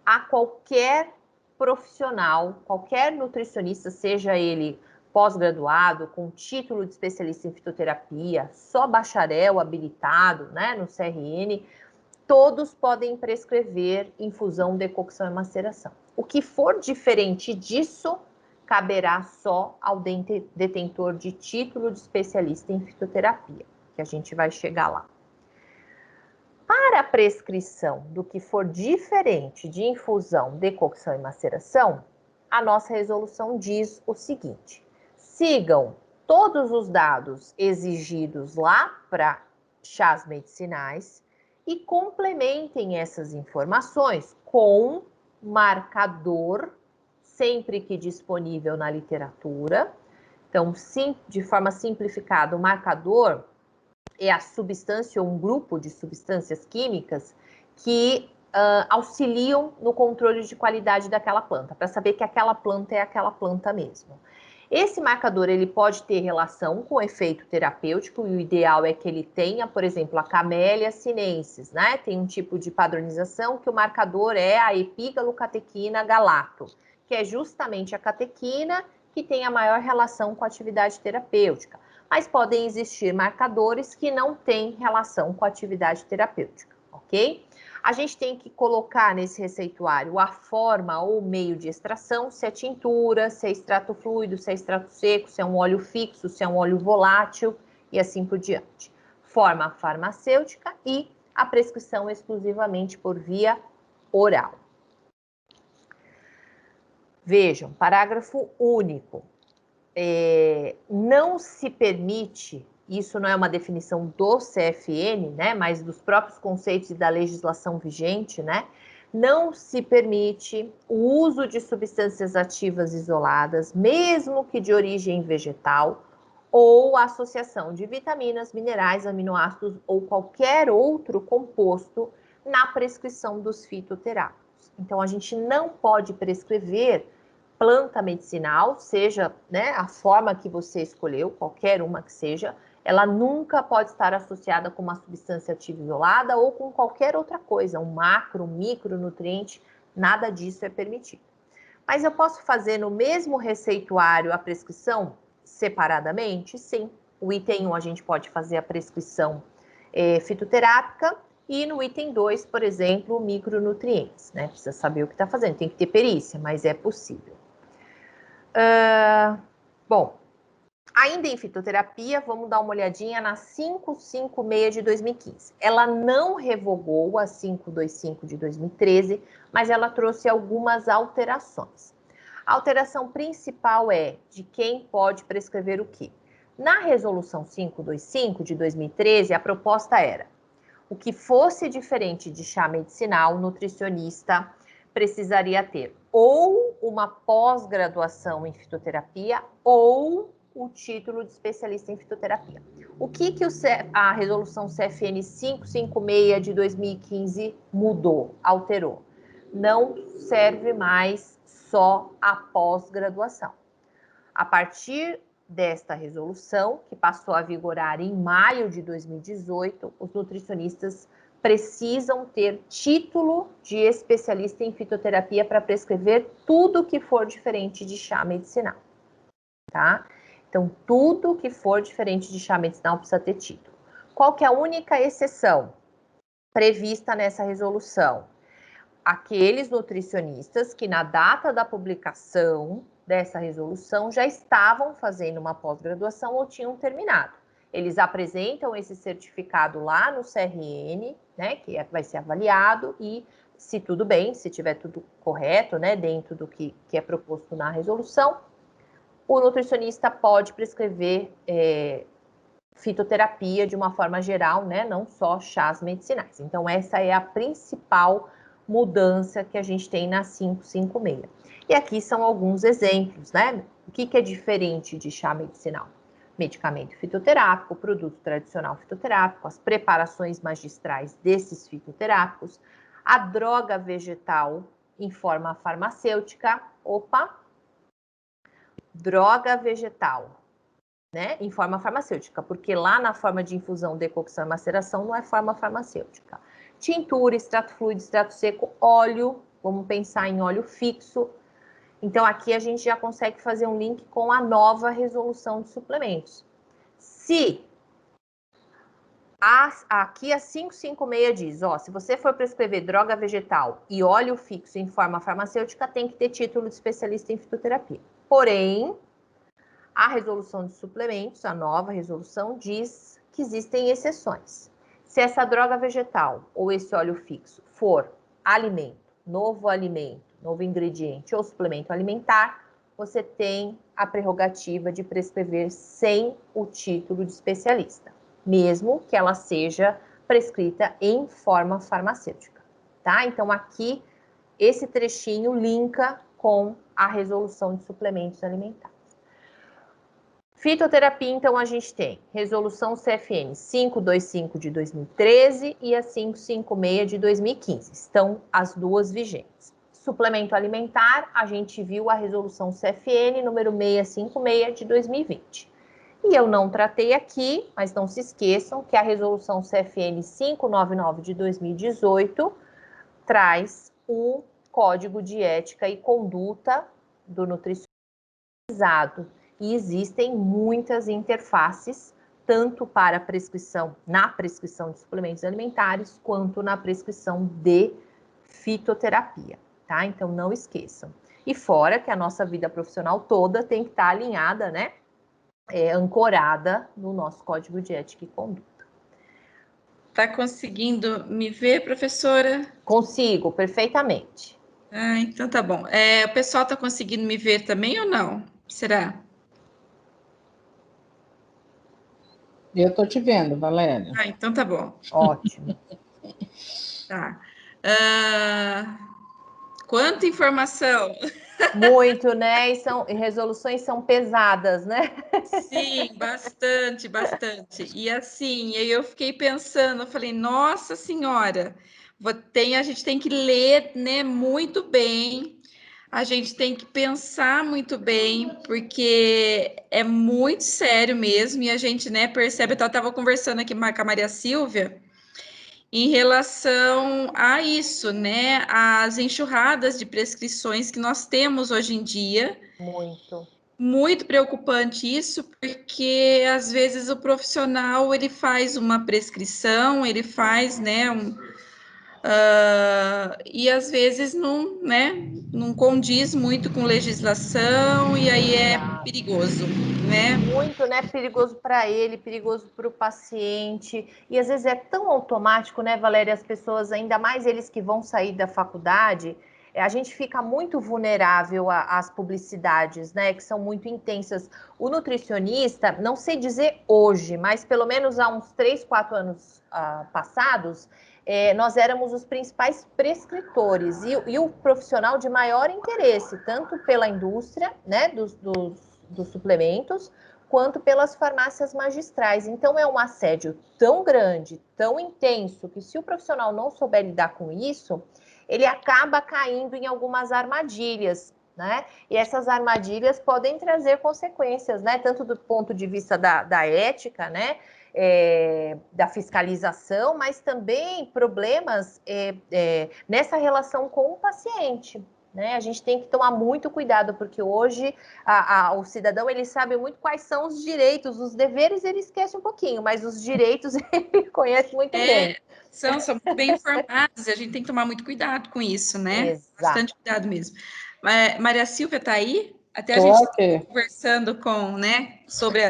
a qualquer profissional, qualquer nutricionista, seja ele pós-graduado, com título de especialista em fitoterapia, só bacharel habilitado, né, no CRN, todos podem prescrever infusão, decocção e maceração. O que for diferente disso, caberá só ao detentor de título de especialista em fitoterapia, que a gente vai chegar lá. Para a prescrição do que for diferente de infusão, decocção e maceração, a nossa resolução diz o seguinte: sigam todos os dados exigidos lá para chás medicinais e complementem essas informações com marcador, sempre que disponível na literatura. Então, de forma simplificada, o marcador é a substância ou um grupo de substâncias químicas que auxiliam no controle de qualidade daquela planta, para saber que aquela planta é aquela planta mesmo. Esse marcador ele pode ter relação com o efeito terapêutico, e o ideal é que ele tenha, por exemplo, a Camellia sinensis, né? Tem um tipo de padronização que o marcador é a epigalocatequina galato, que é justamente a catequina que tem a maior relação com a atividade terapêutica. Mas podem existir marcadores que não têm relação com a atividade terapêutica, ok? A gente tem que colocar nesse receituário a forma ou meio de extração, se é tintura, se é extrato fluido, se é extrato seco, se é um óleo fixo, se é um óleo volátil e assim por diante. Forma farmacêutica e a prescrição exclusivamente por via oral. Vejam, parágrafo único. Não se permite, isso não é uma definição do CFN, né, mas dos próprios conceitos e da legislação vigente, né, Não se permite o uso de substâncias ativas isoladas, mesmo que de origem vegetal, ou a associação de vitaminas, minerais, aminoácidos ou qualquer outro composto na prescrição dos fitoterápicos. Então, a gente não pode prescrever planta medicinal, seja, né, a forma que você escolheu, qualquer uma que seja, ela nunca pode estar associada com uma substância ativa isolada ou com qualquer outra coisa, um macro, um micronutriente, nada disso é permitido. Mas eu posso fazer no mesmo receituário a prescrição separadamente? Sim. O item 1 a gente pode fazer a prescrição fitoterápica e no item 2, por exemplo, micronutrientes, né? Precisa saber o que está fazendo, tem que ter perícia, mas é possível. Bom, ainda em fitoterapia, vamos dar uma olhadinha na 556 de 2015. Ela não revogou a 525 de 2013, mas ela trouxe algumas alterações. A alteração principal é de quem pode prescrever o quê? Na resolução 525 de 2013, a proposta era o que fosse diferente de chá medicinal, o nutricionista precisaria ter ou uma pós-graduação em fitoterapia ou o título de especialista em fitoterapia. O que a resolução CFN 556 de 2015 mudou, alterou? Não serve mais só a pós-graduação. A partir desta resolução, que passou a vigorar em maio de 2018, os nutricionistas precisam ter título de especialista em fitoterapia para prescrever tudo que for diferente de chá medicinal, tá? Então, tudo que for diferente de chá medicinal precisa ter título. Qual que é a única exceção prevista nessa resolução? Aqueles nutricionistas que na data da publicação dessa resolução já estavam fazendo uma pós-graduação ou tinham terminado. Eles apresentam esse certificado lá no CRN, né, que vai ser avaliado e, se tudo bem, se tiver tudo correto, né, dentro do que é proposto na resolução, o nutricionista pode prescrever fitoterapia de uma forma geral, né, não só chás medicinais. Então, essa é a principal mudança que a gente tem na 556. E aqui são alguns exemplos, né? O que é diferente de chá medicinal? Medicamento fitoterápico, produto tradicional fitoterápico, as preparações magistrais desses fitoterápicos, a droga vegetal em forma farmacêutica, droga vegetal, né, em forma farmacêutica, porque lá na forma de infusão, decocção e maceração não é forma farmacêutica. Tintura, extrato fluido, extrato seco, óleo, vamos pensar em óleo fixo. Então, aqui a gente já consegue fazer um link com a nova resolução de suplementos. Se aqui a 556 diz, ó, se você for prescrever droga vegetal e óleo fixo em forma farmacêutica, tem que ter título de especialista em fitoterapia. Porém, a resolução de suplementos, a nova resolução, diz que existem exceções. Se essa droga vegetal ou esse óleo fixo for alimento, novo ingrediente ou suplemento alimentar, você tem a prerrogativa de prescrever sem o título de especialista, mesmo que ela seja prescrita em forma farmacêutica, tá? Então, aqui, esse trechinho linka com a resolução de suplementos alimentares. Fitoterapia, então, a gente tem resolução CFN 525 de 2013 e a 556 de 2015. Estão as duas vigentes. Suplemento alimentar, a gente viu a resolução CFN número 656 de 2020. E eu não tratei aqui, mas não se esqueçam que a resolução CFN 599 de 2018 traz o Código de Ética e Conduta do Nutricionista. E existem muitas interfaces, tanto para prescrição, na prescrição de suplementos alimentares, quanto na prescrição de fitoterapia, tá? Então, não esqueçam. E fora que a nossa vida profissional toda tem que estar alinhada, né? Ancorada no nosso Código de Ética e Conduta. Tá conseguindo me ver, professora? Consigo, perfeitamente. Ah, então tá bom. O pessoal tá conseguindo me ver também ou não? Será? Eu estou te vendo, Valéria. Ah, então tá bom. Ótimo. Tá. Quanta informação! Muito, né? E resoluções são pesadas, né? Sim, bastante, bastante. E assim, aí eu fiquei pensando, eu falei, nossa senhora, a gente tem que ler, né, muito bem, a gente tem que pensar muito bem, porque é muito sério mesmo, e a gente, né, percebe, eu estava conversando aqui com a Maria Silvia, em relação a isso, né, as enxurradas de prescrições que nós temos hoje em dia. Muito. Muito preocupante isso, porque às vezes o profissional ele faz uma prescrição, ele faz, né, e às vezes não, né, não condiz muito com legislação e aí é perigoso, né? Muito, né? Perigoso para ele, perigoso para o paciente. E às vezes é tão automático, né, Valéria? As pessoas, ainda mais eles que vão sair da faculdade, a gente fica muito vulnerável às publicidades, né? Que são muito intensas. O nutricionista, não sei dizer hoje, mas pelo menos há uns 3, 4 anos passados, nós éramos os principais prescritores e o profissional de maior interesse, tanto pela indústria, né, dos suplementos, quanto pelas farmácias magistrais. Então, é um assédio tão grande, tão intenso, que se o profissional não souber lidar com isso, ele acaba caindo em algumas armadilhas, né? E essas armadilhas podem trazer consequências, né? Tanto do ponto de vista da ética, né? Da fiscalização, mas também problemas nessa relação com o paciente. Né? A gente tem que tomar muito cuidado, porque hoje o cidadão ele sabe muito quais são os direitos, os deveres ele esquece um pouquinho, mas os direitos ele conhece muito bem. São muito bem informados e a gente tem que tomar muito cuidado com isso, né? Exato. Bastante cuidado mesmo. Maria Silvia está aí? Até a Tô gente aqui. conversando né, sobre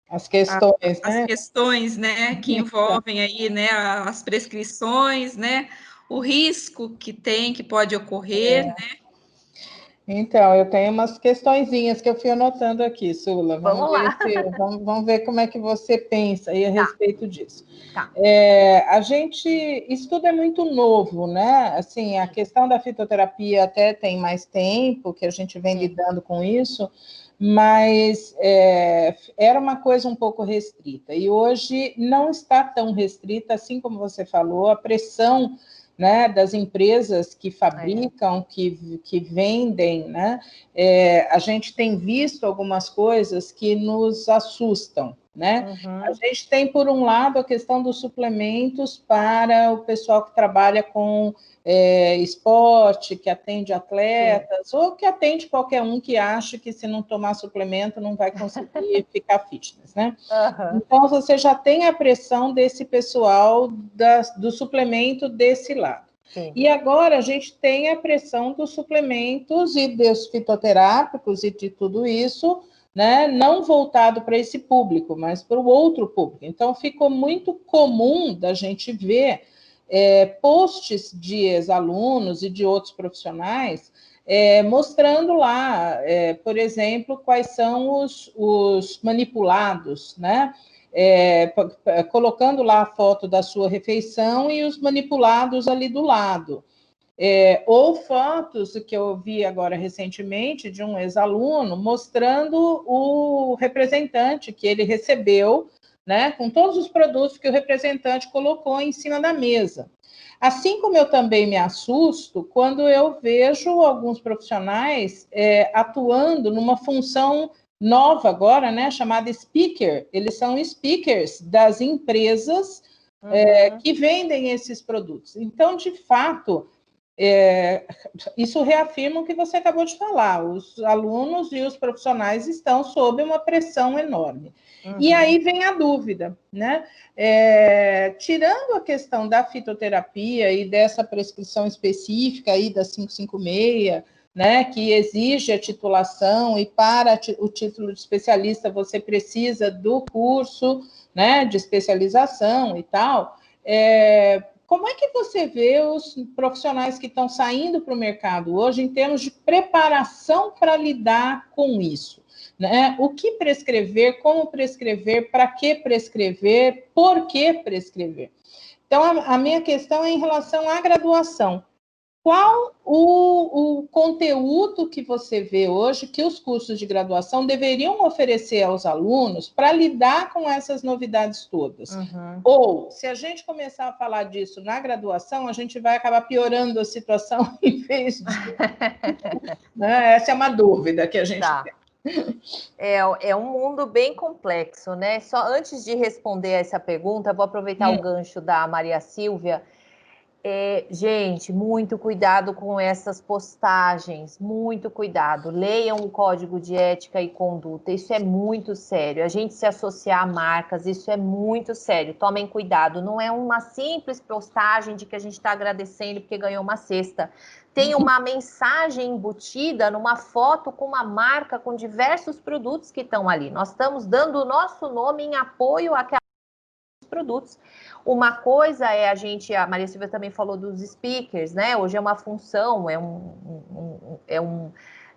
As questões, as né? questões, né, que envolvem aí, né, as prescrições, né, o risco que tem, que pode ocorrer, né? Então, eu tenho umas questõezinhas que eu fui anotando aqui, Sula. Vamos lá. Vamos ver como é que você pensa aí a respeito disso. Tá. Isso tudo é muito novo, né? Assim, a questão da fitoterapia até tem mais tempo que a gente vem lidando com isso, mas era uma coisa um pouco restrita. E hoje não está tão restrita, assim como você falou, a pressão, né, das empresas que fabricam, que vendem, né? A gente tem visto algumas coisas que nos assustam, né? Uhum. A gente tem, por um lado, a questão dos suplementos para o pessoal que trabalha com esporte, que atende atletas, ou que atende qualquer um que acha que se não tomar suplemento não vai conseguir ficar fitness, né? Uhum. Então, você já tem a pressão desse pessoal do suplemento desse lado. Sim. E agora a gente tem a pressão dos suplementos e dos fitoterápicos e de tudo isso, né, não voltado para esse público, mas para o outro público. Então, ficou muito comum da gente ver posts de ex-alunos e de outros profissionais mostrando lá, por exemplo, quais são os manipulados, né? Colocando lá a foto da sua refeição e os manipulados ali do lado. Ou fotos que eu vi agora recentemente de um ex-aluno mostrando o representante que ele recebeu, né, com todos os produtos que o representante colocou em cima da mesa. Assim como eu também me assusto quando eu vejo alguns profissionais atuando numa função nova agora, né, chamada speaker. Eles são speakers das empresas que vendem esses produtos. Então, de fato, isso reafirma o que você acabou de falar. Os alunos e os profissionais estão sob uma pressão enorme. E aí vem a dúvida, né? Tirando a questão da fitoterapia e dessa prescrição específica aí da 556, né, que exige a titulação, e para o título de especialista você precisa do curso, né, de especialização e tal. Como é que você vê os profissionais que estão saindo para o mercado hoje em termos de preparação para lidar com isso? Né? O que prescrever, como prescrever, para que prescrever, por que prescrever? Então, a minha questão é em relação à graduação. Qual o conteúdo que você vê hoje que os cursos de graduação deveriam oferecer aos alunos para lidar com essas novidades todas? Uhum. Ou, se a gente começar a falar disso na graduação, a gente vai acabar piorando a situação em vez de... Né? Essa é uma dúvida que a gente tem. É um mundo bem complexo, né? Só antes de responder essa pergunta, vou aproveitar o gancho da Maria Silvia. Gente, muito cuidado com essas postagens, muito cuidado. Leiam o Código de Ética e Conduta, isso é muito sério. A gente se associar a marcas, isso é muito sério. Tomem cuidado, não é uma simples postagem de que a gente está agradecendo porque ganhou uma cesta. Tem uma mensagem embutida numa foto com uma marca, com diversos produtos que estão ali. Nós estamos dando o nosso nome em apoio àqueles produtos. Uma coisa é a Maria Silvia também falou dos speakers, né? Hoje é uma função,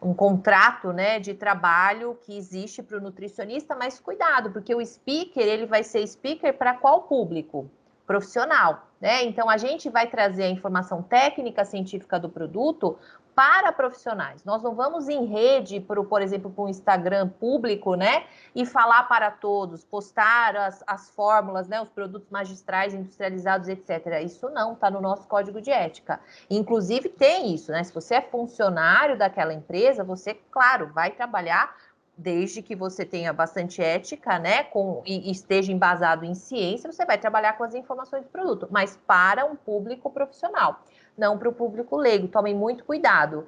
um contrato, né, de trabalho que existe para o nutricionista, mas cuidado, porque o speaker, ele vai ser speaker para qual público? Profissional, né? Então, a gente vai trazer a informação técnica científica do produto para profissionais. Nós não vamos em rede, por exemplo, para um Instagram público, né? E falar para todos, postar as fórmulas, né? Os produtos magistrais, industrializados, etc. Isso não está no nosso código de ética. Inclusive, tem isso, né? Se você é funcionário daquela empresa, você, claro, vai trabalhar desde que você tenha bastante ética, né, e esteja embasado em ciência, você vai trabalhar com as informações do produto, mas para um público profissional, não para o público leigo. Tomem muito cuidado.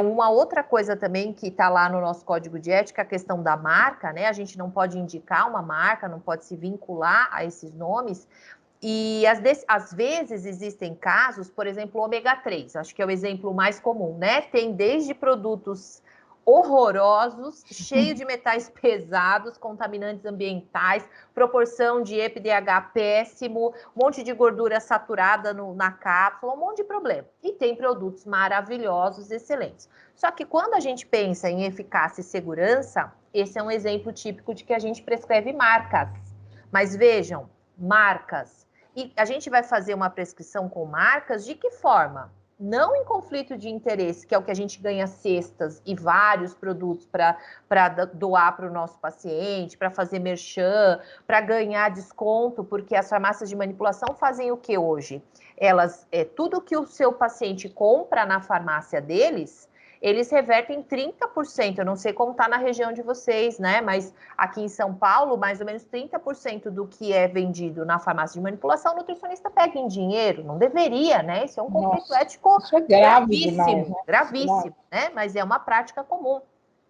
Uma outra coisa também que está lá no nosso código de ética, a questão da marca, né, a gente não pode indicar uma marca, não pode se vincular a esses nomes. E às vezes existem casos, por exemplo, ômega 3, acho que é o exemplo mais comum, né? Tem desde produtos horrorosos, cheio de metais pesados, contaminantes ambientais, proporção de EPDH péssimo, um monte de gordura saturada na cápsula, um monte de problema. E tem produtos maravilhosos, excelentes. Só que quando a gente pensa em eficácia e segurança, esse é um exemplo típico de que a gente prescreve marcas. Mas vejam, marcas. E a gente vai fazer uma prescrição com marcas de que forma? Não em conflito de interesse, que é o que a gente ganha cestas e vários produtos para doar para o nosso paciente, para fazer merchan, para ganhar desconto, porque as farmácias de manipulação fazem o que hoje? Tudo que o seu paciente compra na farmácia deles, eles revertem 30%, eu não sei como está na região de vocês, né? Mas aqui em São Paulo, mais ou menos 30% do que é vendido na farmácia de manipulação, o nutricionista pega em dinheiro. Não deveria, né? Isso é um conflito ético gravíssimo, demais, né? Gravíssimo, né? Mas é uma prática comum.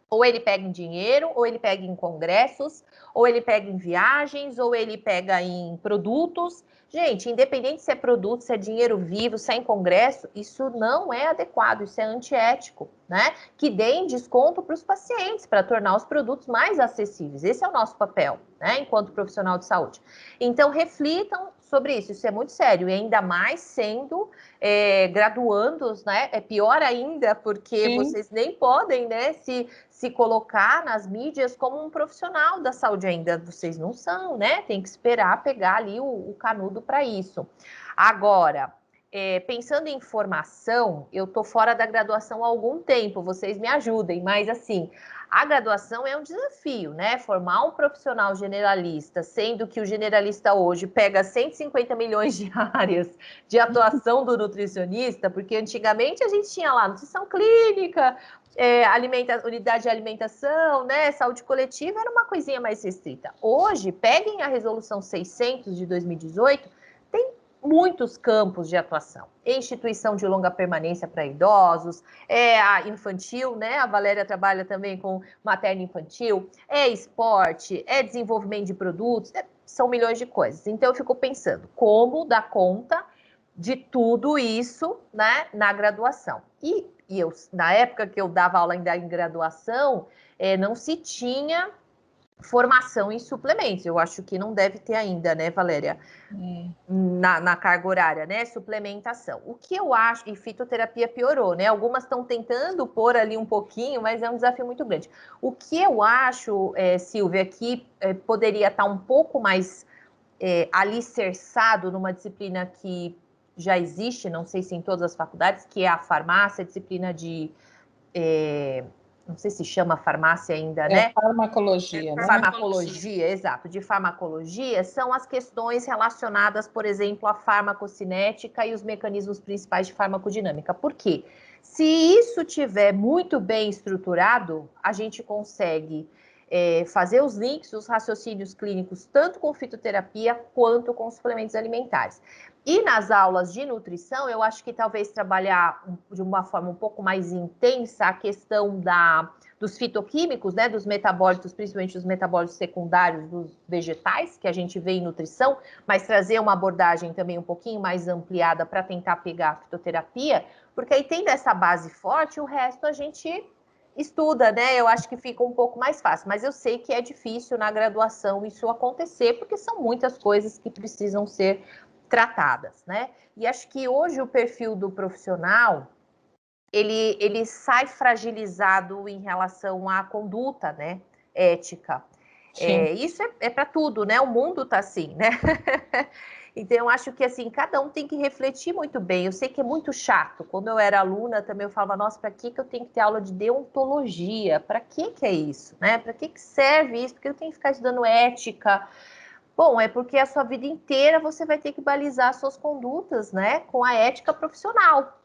Ou ele pega em dinheiro, ou ele pega em congressos, ou ele pega em viagens, ou ele pega em produtos. Gente, independente se é produto, se é dinheiro vivo, se é em congresso, isso não é adequado, isso é antiético, né? Que deem desconto para os pacientes, para tornar os produtos mais acessíveis. Esse é o nosso papel, né? Enquanto profissional de saúde. Então, reflitam sobre isso, isso é muito sério, e ainda mais sendo graduandos, né? É pior ainda, porque vocês nem podem, né, se colocar nas mídias como um profissional da saúde ainda. Vocês não são, né? Tem que esperar pegar ali o canudo para isso. Agora, pensando em formação, eu tô fora da graduação há algum tempo, vocês me ajudem, mas assim, a graduação é um desafio, né? Formar um profissional generalista, sendo que o generalista hoje pega 150 milhões de áreas de atuação do nutricionista, porque antigamente a gente tinha lá nutrição clínica, unidade de alimentação, né? Saúde coletiva era uma coisinha mais restrita. Hoje, peguem a resolução 600 de 2018, tem muitos campos de atuação. Instituição de longa permanência para idosos, a infantil, né? A Valéria trabalha também com materno infantil, esporte, desenvolvimento de produtos, são milhões de coisas. Então, eu fico pensando, como dar conta de tudo isso, né, na graduação. E eu, na época que eu dava aula ainda em graduação, não se tinha formação em suplementos. Eu acho que não deve ter ainda, né, Valéria? Na carga horária, né? Suplementação. O que eu acho, e fitoterapia piorou, né? Algumas estão tentando pôr ali um pouquinho, mas é um desafio muito grande. O que eu acho, Silvia, que poderia estar um pouco mais alicerçado numa disciplina que já existe, não sei se em todas as faculdades, que é a farmácia, a disciplina de... não sei se chama farmácia ainda, né? Farmacologia, né? Farmacologia, exato. De farmacologia são as questões relacionadas, por exemplo, à farmacocinética e os mecanismos principais de farmacodinâmica. Por quê? Se isso tiver muito bem estruturado, a gente consegue fazer os links, os raciocínios clínicos, tanto com fitoterapia quanto com suplementos alimentares. E nas aulas de nutrição, eu acho que talvez trabalhar de uma forma um pouco mais intensa a questão dos fitoquímicos, né, dos metabólitos, principalmente os metabólitos secundários dos vegetais, que a gente vê em nutrição, mas trazer uma abordagem também um pouquinho mais ampliada para tentar pegar a fitoterapia, porque aí tendo essa base forte, o resto a gente estuda, né? Eu acho que fica um pouco mais fácil, mas eu sei que é difícil na graduação isso acontecer, porque são muitas coisas que precisam ser tratadas, né? E acho que hoje o perfil do profissional, ele sai fragilizado em relação à conduta, né? Ética. Isso é para tudo, né? O mundo tá assim, né? Então, eu acho que, assim, cada um tem que refletir muito bem. Eu sei que é muito chato. Quando eu era aluna, também eu falava, nossa, para que eu tenho que ter aula de deontologia? Para que é isso, né? Para que serve isso? Por que eu tenho que ficar estudando ética? Bom, é porque a sua vida inteira você vai ter que balizar suas condutas, né? Com a ética profissional.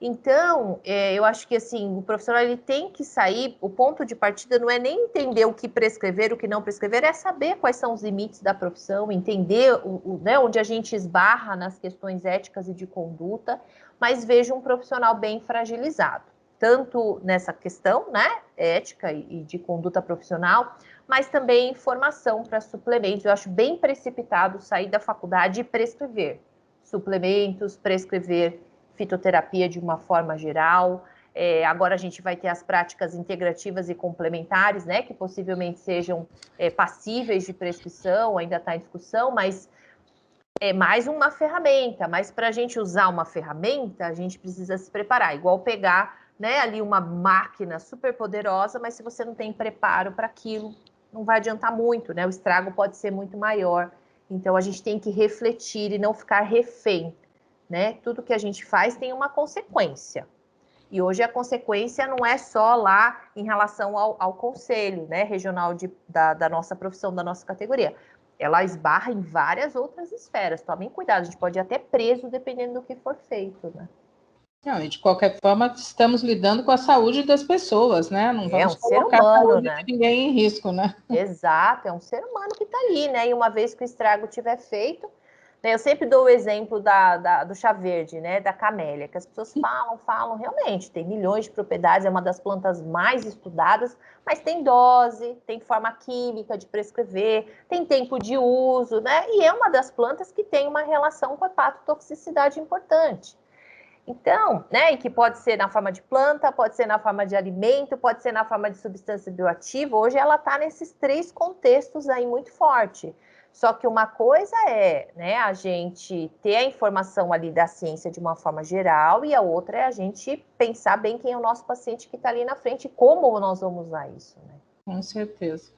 Então, eu acho que assim, o profissional ele tem que sair, o ponto de partida não é nem entender o que prescrever, o que não prescrever, é saber quais são os limites da profissão, entender né, onde a gente esbarra nas questões éticas e de conduta, mas vejo um profissional bem fragilizado, tanto nessa questão, né, ética e de conduta profissional, mas também em formação para suplementos. Eu acho bem precipitado sair da faculdade e prescrever suplementos, prescrever fitoterapia de uma forma geral. Agora a gente vai ter as práticas integrativas e complementares, né, que possivelmente sejam passíveis de prescrição, ainda está em discussão, mas é mais uma ferramenta. Mas para a gente usar uma ferramenta, a gente precisa se preparar, igual pegar, né, ali uma máquina super poderosa, mas se você não tem preparo para aquilo, não vai adiantar muito, né? O estrago pode ser muito maior. Então a gente tem que refletir e não ficar refém, né? Tudo que a gente faz tem uma consequência. E hoje a consequência não é só lá em relação ao conselho, né, regional da nossa profissão, da nossa categoria. Ela esbarra em várias outras esferas. Tomem cuidado, a gente pode ir até preso dependendo do que for feito, né? Não, e de qualquer forma, estamos lidando com a saúde das pessoas, né? Não vamos um ser colocar humano, a saúde né? de ninguém em risco, né? Exato, é um ser humano que está ali, né? E uma vez que o estrago tiver feito, né, eu sempre dou o exemplo do chá verde, né? Da camélia, que as pessoas falam, realmente, tem milhões de propriedades, é uma das plantas mais estudadas, mas tem dose, tem forma química de prescrever, tem tempo de uso, né? E é uma das plantas que tem uma relação com a hepatotoxicidade importante. Então, né, e que pode ser na forma de planta, pode ser na forma de alimento, pode ser na forma de substância bioativa. Hoje ela está nesses três contextos aí muito forte. Só que uma coisa é, né, a gente ter a informação ali da ciência de uma forma geral e a outra é a gente pensar bem quem é o nosso paciente que está ali na frente e como nós vamos usar isso, né? Com certeza.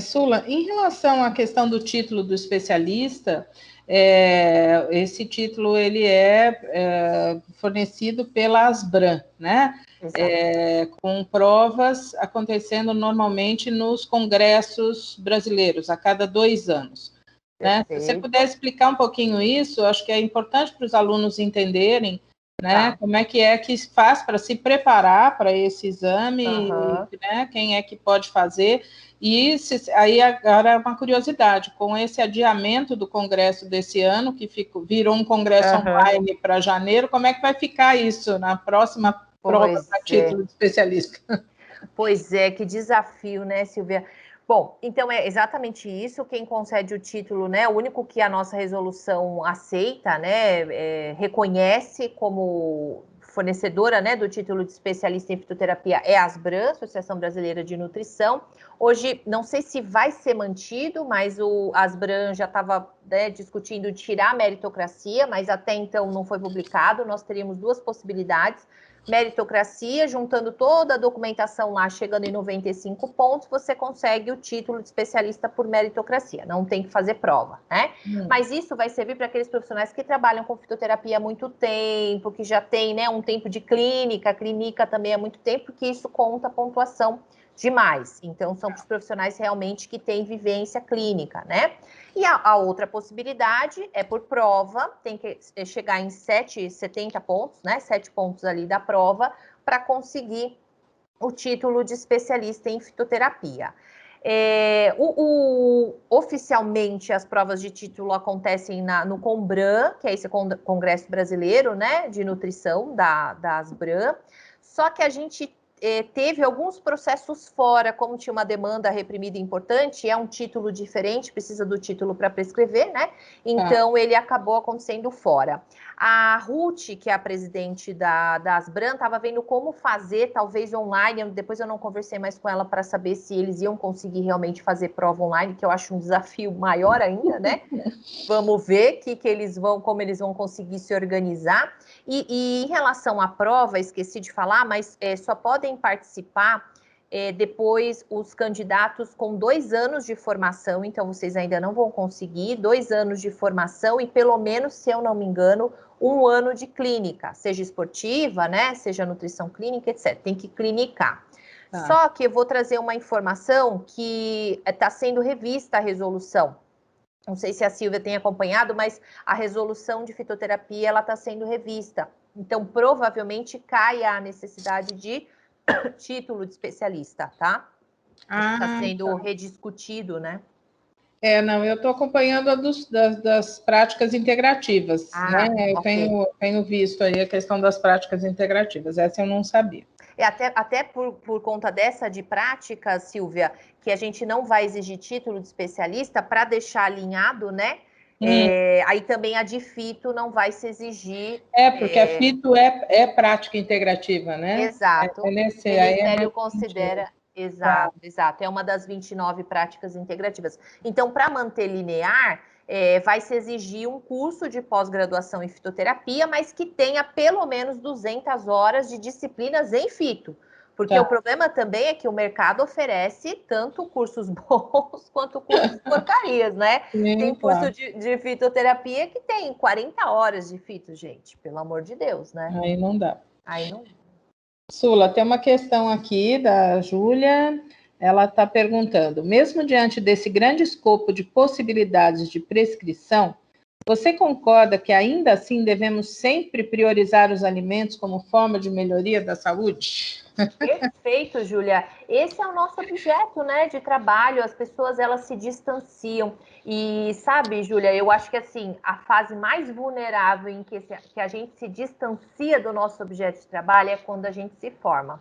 Sula, em relação à questão do título do especialista, esse título ele é fornecido pela Asbram, né? Com provas acontecendo normalmente nos congressos brasileiros, a cada 2 anos. Né? Se você puder explicar um pouquinho isso, acho que é importante para os alunos entenderem, né? Tá. Como é que faz para se preparar para esse exame, né? Quem é que pode fazer? E aí agora uma curiosidade, com esse adiamento do congresso desse ano, que virou um congresso online para janeiro, como é que vai ficar isso na próxima prova para título de especialista? Pois é, que desafio, né, Silvia? Bom, então é exatamente isso. Quem concede o título, né? O único que a nossa resolução aceita, né? Reconhece como fornecedora, né, do título de especialista em fitoterapia é a Asbram, Associação Brasileira de Nutrição. Hoje, não sei se vai ser mantido, mas o Asbram já estava, né, discutindo tirar a meritocracia, mas até então não foi publicado. Nós teríamos duas possibilidades. Meritocracia, juntando toda a documentação lá, chegando em 95 pontos, você consegue o título de especialista por meritocracia. Não tem que fazer prova, né? Mas isso vai servir para aqueles profissionais que trabalham com fitoterapia há muito tempo, que já tem, né, um tempo de clínica também há muito tempo, porque isso conta pontuação demais. Então, são os profissionais realmente que têm vivência clínica, né? E a outra possibilidade é por prova, tem que chegar em 70 pontos, né? 7 pontos ali da prova, para conseguir o título de especialista em fitoterapia. Oficialmente, as provas de título acontecem no CONBRAN, que é esse Congresso Brasileiro, né, de Nutrição da Asbram, só que a gente teve alguns processos fora, como tinha uma demanda reprimida importante, é um título diferente, precisa do título para prescrever, né? Então, ele acabou acontecendo fora. A Ruth, que é a presidente da Asbram, estava vendo como fazer, talvez online, depois eu não conversei mais com ela para saber se eles iam conseguir realmente fazer prova online, que eu acho um desafio maior ainda, né? Vamos ver como eles vão conseguir se organizar. E em relação à prova, esqueci de falar, mas só podem participar depois os candidatos com 2 anos de formação, então vocês ainda não vão conseguir, 2 anos de formação e pelo menos, se eu não me engano, 1 ano de clínica, seja esportiva, né, seja nutrição clínica, etc. Tem que clinicar. Só que eu vou trazer uma informação que está sendo revista a resolução. Não sei se a Silvia tem acompanhado, mas a resolução de fitoterapia ela está sendo revista. Então, provavelmente caia a necessidade de título de especialista, tá? Está sendo rediscutido, né? Não, eu estou acompanhando a das práticas integrativas, né? Eu tenho visto aí a questão das práticas integrativas, essa eu não sabia. Até por conta dessa de prática, Silvia, que a gente não vai exigir título de especialista para deixar alinhado, né? Aí também a de fito não vai se exigir. Porque a fito é prática integrativa, né? Exato. O Ministério considera. Exato, exato. É uma das 29 práticas integrativas. Então, para manter linear, vai se exigir um curso de pós-graduação em fitoterapia, mas que tenha pelo menos 200 horas de disciplinas em fito. Porque o problema também é que o mercado oferece tanto cursos bons quanto cursos porcarias, né? Tem curso de fitoterapia que tem 40 horas de fito, gente. Pelo amor de Deus, né? Aí não dá. Aí não. Sula, tem uma questão aqui da Júlia. Ela está perguntando: mesmo diante desse grande escopo de possibilidades de prescrição, você concorda que ainda assim devemos sempre priorizar os alimentos como forma de melhoria da saúde? Perfeito, Júlia. Esse é o nosso objeto, né, de trabalho. As pessoas, elas se distanciam. E sabe, Júlia, eu acho que assim, a fase mais vulnerável em que a gente se distancia do nosso objeto de trabalho é quando a gente se forma.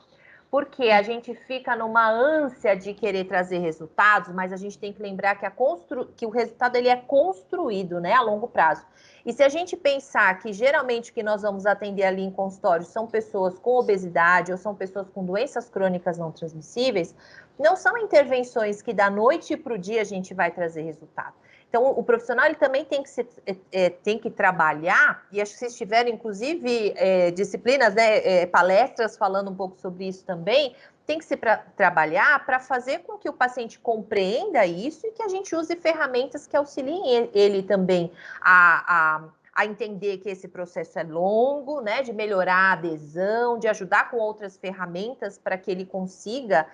Porque a gente fica numa ânsia de querer trazer resultados, mas a gente tem que lembrar que o resultado ele é construído, né, a longo prazo. E se a gente pensar que geralmente o que nós vamos atender ali em consultório são pessoas com obesidade ou são pessoas com doenças crônicas não transmissíveis, não são intervenções que da noite para o dia a gente vai trazer resultado. Então, o profissional ele também tem que trabalhar, e acho que vocês tiveram, inclusive, disciplinas, né, palestras falando um pouco sobre isso também, tem que se trabalhar para fazer com que o paciente compreenda isso e que a gente use ferramentas que auxiliem ele também a entender que esse processo é longo, né, de melhorar a adesão, de ajudar com outras ferramentas para que ele consiga,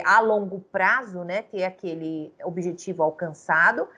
a longo prazo, né, ter aquele objetivo alcançado.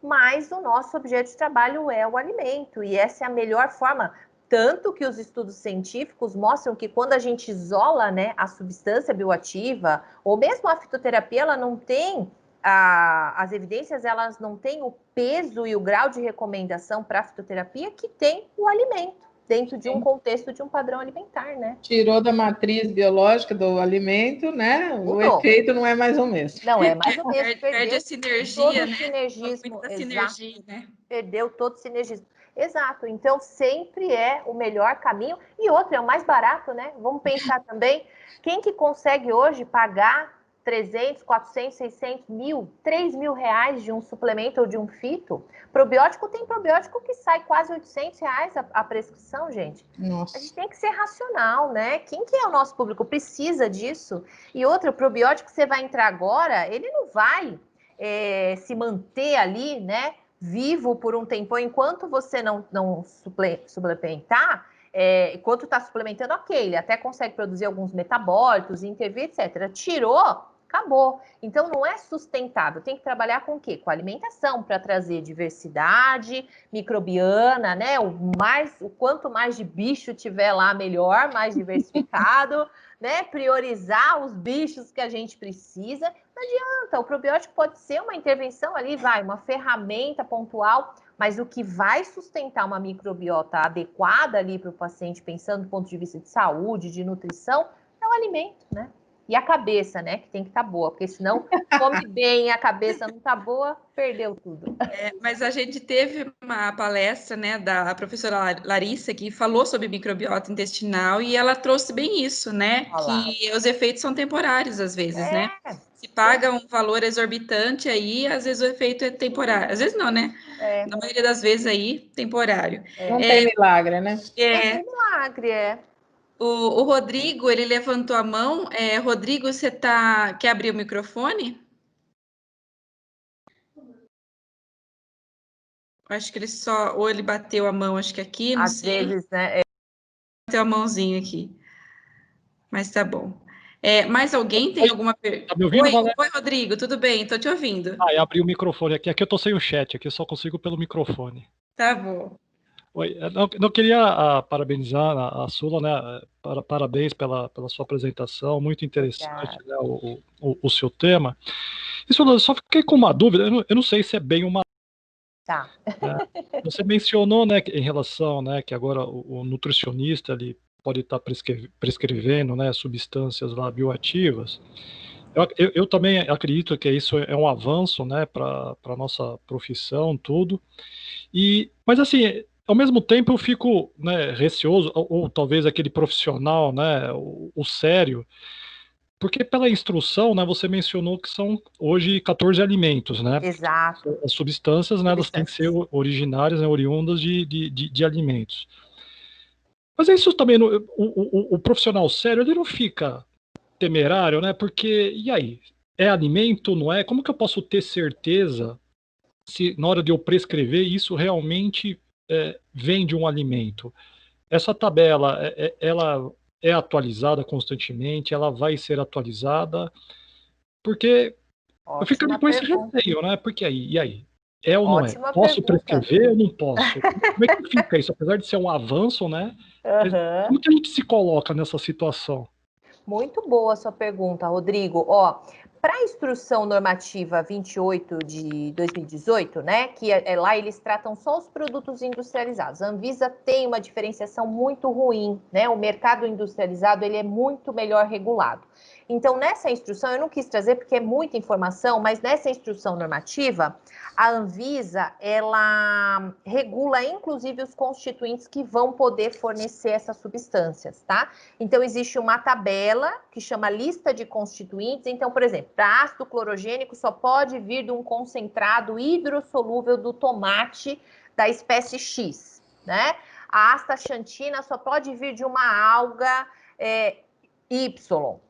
Mas o nosso objeto de trabalho é o alimento, e essa é a melhor forma, tanto que os estudos científicos mostram que quando a gente isola, né, a substância bioativa, ou mesmo a fitoterapia, ela não tem, as evidências elas não têm o peso e o grau de recomendação para a fitoterapia que tem o alimento, dentro de um contexto de um padrão alimentar, né? Tirou da matriz biológica do alimento, né? O efeito não é mais o mesmo. Não é mais o mesmo. Perde a sinergia, todo né? O sinergismo, sinergia, né? Perdeu todo o sinergismo. Exato. Então, sempre é o melhor caminho. E outro, é o mais barato, né? Vamos pensar também, quem que consegue hoje pagar 300, 400, 600, 1.000, 3.000 reais de um suplemento ou de um fito. Probiótico, tem probiótico que sai quase 800 reais a prescrição, gente. Nossa. A gente tem que ser racional, né? Quem que é o nosso público? Precisa disso. E outro, probiótico que você vai entrar agora, ele não vai se manter ali, né? Vivo por um tempo. Enquanto você não suplementar, enquanto está suplementando, ok, ele até consegue produzir alguns metabólitos, intervir, etc. Tirou, acabou. Então, não é sustentável. Tem que trabalhar com o quê? Com alimentação, para trazer diversidade microbiana, né? O quanto mais de bicho tiver lá, melhor, mais diversificado, né? Priorizar os bichos que a gente precisa. Não adianta, o probiótico pode ser uma intervenção ali, uma ferramenta pontual, mas o que vai sustentar uma microbiota adequada ali para o paciente, pensando do ponto de vista de saúde, de nutrição, é o alimento, né? E a cabeça, né? Que tem que estar boa, porque senão come bem e a cabeça não está boa, perdeu tudo. Mas a gente teve uma palestra, né, da professora Larissa, que falou sobre microbiota intestinal e ela trouxe bem isso, né? Que os efeitos são temporários às vezes, né? Se paga um valor exorbitante aí, às vezes o efeito é temporário. Às vezes não, né? Na maioria das vezes aí, temporário. Não tem milagre, né? Não tem milagre, O Rodrigo, ele levantou a mão. Rodrigo, você quer abrir o microfone? Acho que ou ele bateu a mão, acho que aqui, não sei. Às vezes, né? Bateu a mãozinha aqui. Mas tá bom. Mais alguém tem alguma pergunta? Tá me ouvindo, Valéria? Oi, Rodrigo, tudo bem? Tô te ouvindo. Eu abri o microfone aqui. Aqui eu tô sem o chat, aqui eu só consigo pelo microfone. Tá bom. Oi, não queria parabenizar a Sula, né? Parabéns pela sua apresentação, muito interessante, né, o seu tema. E, Sula, eu só fiquei com uma dúvida, eu não sei se é bem uma... Tá. Você mencionou, né, em relação, né, que agora o nutricionista ele pode estar prescrevendo, né, substâncias lá bioativas. Eu também acredito que isso é um avanço, né, para a nossa profissão, tudo. Mas assim, ao mesmo tempo eu fico, né, receoso, ou talvez aquele profissional, né, o sério, porque pela instrução, né, você mencionou que são hoje 14 alimentos, né? Exato. As substâncias, né, elas têm que ser originárias, né, oriundas de alimentos. Mas isso também, o profissional sério, ele não fica temerário, né? Porque, e aí? É alimento, não é? Como que eu posso ter certeza se na hora de eu prescrever isso realmente vem de um alimento? Essa tabela, ela é atualizada constantemente, ela vai ser atualizada, porque eu ficaria com esse receio, né? Porque aí, e aí? É ou não é? Posso prescrever ou não posso? Como é que fica isso? Apesar de ser um avanço, né? Como que a gente se coloca nessa situação? Muito boa a sua pergunta, Rodrigo. Para a instrução normativa 28 de 2018, né, que lá eles tratam só os produtos industrializados. A Anvisa tem uma diferenciação muito ruim, né? O mercado industrializado ele é muito melhor regulado. Então, nessa instrução, eu não quis trazer porque é muita informação, mas nessa instrução normativa, a Anvisa, ela regula, inclusive, os constituintes que vão poder fornecer essas substâncias, tá? Então, existe uma tabela que chama lista de constituintes. Então, por exemplo, para ácido clorogênico só pode vir de um concentrado hidrossolúvel do tomate da espécie X, né? A astaxantina só pode vir de uma alga Y.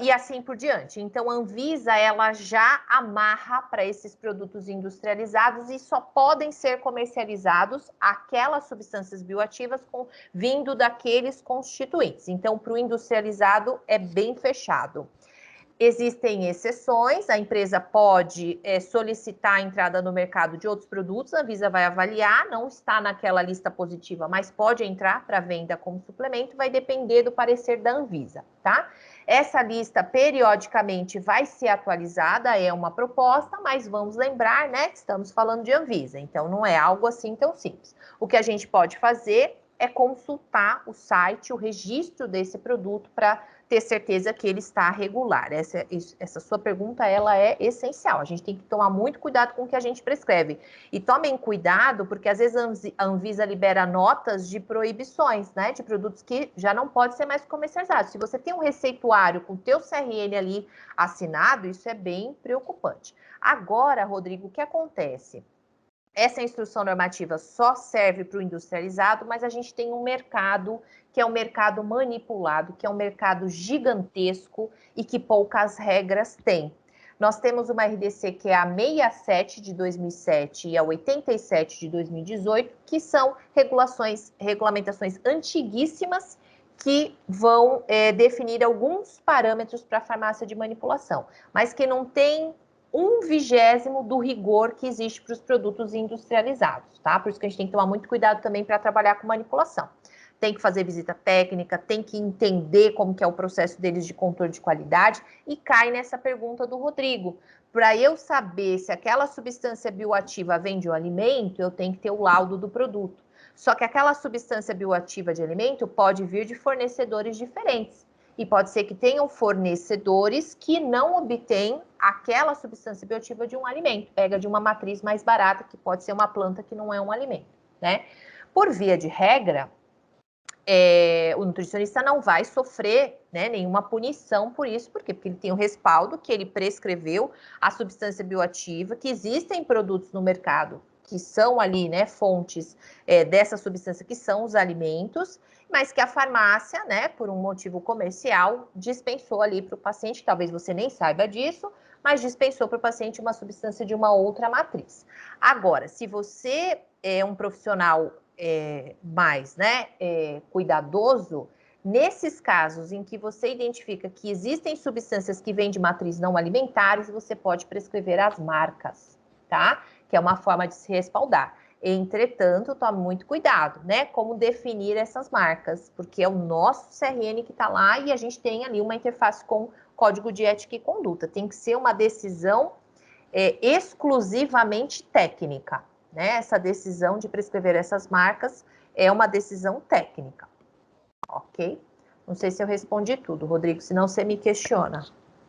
E assim por diante. Então, a Anvisa, ela já amarra para esses produtos industrializados e só podem ser comercializados aquelas substâncias bioativas vindo daqueles constituintes. Então, para o industrializado é bem fechado. Existem exceções, a empresa pode solicitar a entrada no mercado de outros produtos, a Anvisa vai avaliar, não está naquela lista positiva, mas pode entrar para venda como suplemento, vai depender do parecer da Anvisa, tá? Essa lista periodicamente vai ser atualizada, é uma proposta, mas vamos lembrar, né, que estamos falando de Anvisa, então não é algo assim tão simples. O que a gente pode fazer é consultar o site, o registro desse produto para ter certeza que ele está regular. Essa sua pergunta, ela é essencial. A gente tem que tomar muito cuidado com o que a gente prescreve. E tomem cuidado, porque às vezes a Anvisa libera notas de proibições, né, de produtos que já não podem ser mais comercializados. Se você tem um receituário com o teu CRN ali assinado, isso é bem preocupante. Agora, Rodrigo, o que acontece? Essa instrução normativa só serve para o industrializado, mas a gente tem um mercado que é um mercado manipulado, que é um mercado gigantesco e que poucas regras tem. Nós temos uma RDC que é a 67 de 2007 e a 87 de 2018, que são regulamentações antiguíssimas que vão definir alguns parâmetros para a farmácia de manipulação, mas que não tem 1/20 do rigor que existe para os produtos industrializados, tá? Por isso que a gente tem que tomar muito cuidado também para trabalhar com manipulação. Tem que fazer visita técnica, tem que entender como que é o processo deles de controle de qualidade e cai nessa pergunta do Rodrigo. Para eu saber se aquela substância bioativa vem de um alimento, eu tenho que ter o laudo do produto. Só que aquela substância bioativa de alimento pode vir de fornecedores diferentes. E pode ser que tenham fornecedores que não obtêm aquela substância bioativa de um alimento. Pega de uma matriz mais barata, que pode ser uma planta que não é um alimento, né? Por via de regra, o nutricionista não vai sofrer, né, nenhuma punição por isso. Por quê? Porque ele tem o respaldo que ele prescreveu a substância bioativa, que existem produtos no mercado que são ali, né, fontes dessa substância que são os alimentos, mas que a farmácia, né, por um motivo comercial, dispensou ali para o paciente, talvez você nem saiba disso, mas dispensou para o paciente uma substância de uma outra matriz. Agora, se você é um profissional mais, né, cuidadoso, nesses casos em que você identifica que existem substâncias que vêm de matriz não alimentares, você pode prescrever as marcas, tá? Que é uma forma de se respaldar. Entretanto, tome muito cuidado, né? Como definir essas marcas, porque é o nosso CRN que está lá e a gente tem ali uma interface com código de ética e conduta. Tem que ser uma decisão exclusivamente técnica, né? Essa decisão de prescrever essas marcas é uma decisão técnica, ok? Não sei se eu respondi tudo, Rodrigo, senão você me questiona.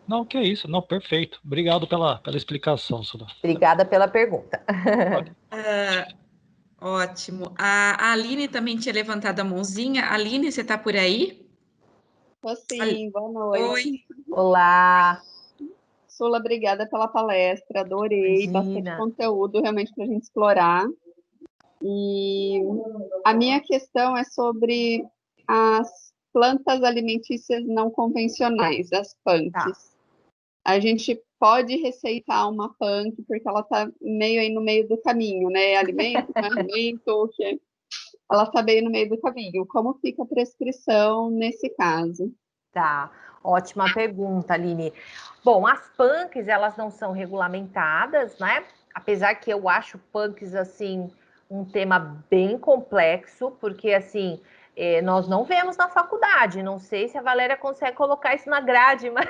Não, que é isso. Não, perfeito. Obrigado pela explicação, Sula. Obrigada pela pergunta. Ótimo. A Aline também tinha levantado a mãozinha. Aline, você está por aí? Tô sim, boa noite. Oi. Olá. Sula, obrigada pela palestra, adorei, Imagina. bastante conteúdo realmente para a gente explorar. E a minha questão é sobre as plantas alimentícias não convencionais, as punks. Tá. A gente pode receitar uma punk porque ela está meio aí no meio do caminho, né? Alimento, não é alimento, que ela está bem no meio do caminho. Como fica a prescrição nesse caso? Tá, ótima pergunta, Aline. Bom, as punks, elas não são regulamentadas, né? Apesar que eu acho punks, assim, um tema bem complexo, porque, assim, nós não vemos na faculdade. Não sei se a Valéria consegue colocar isso na grade, mas...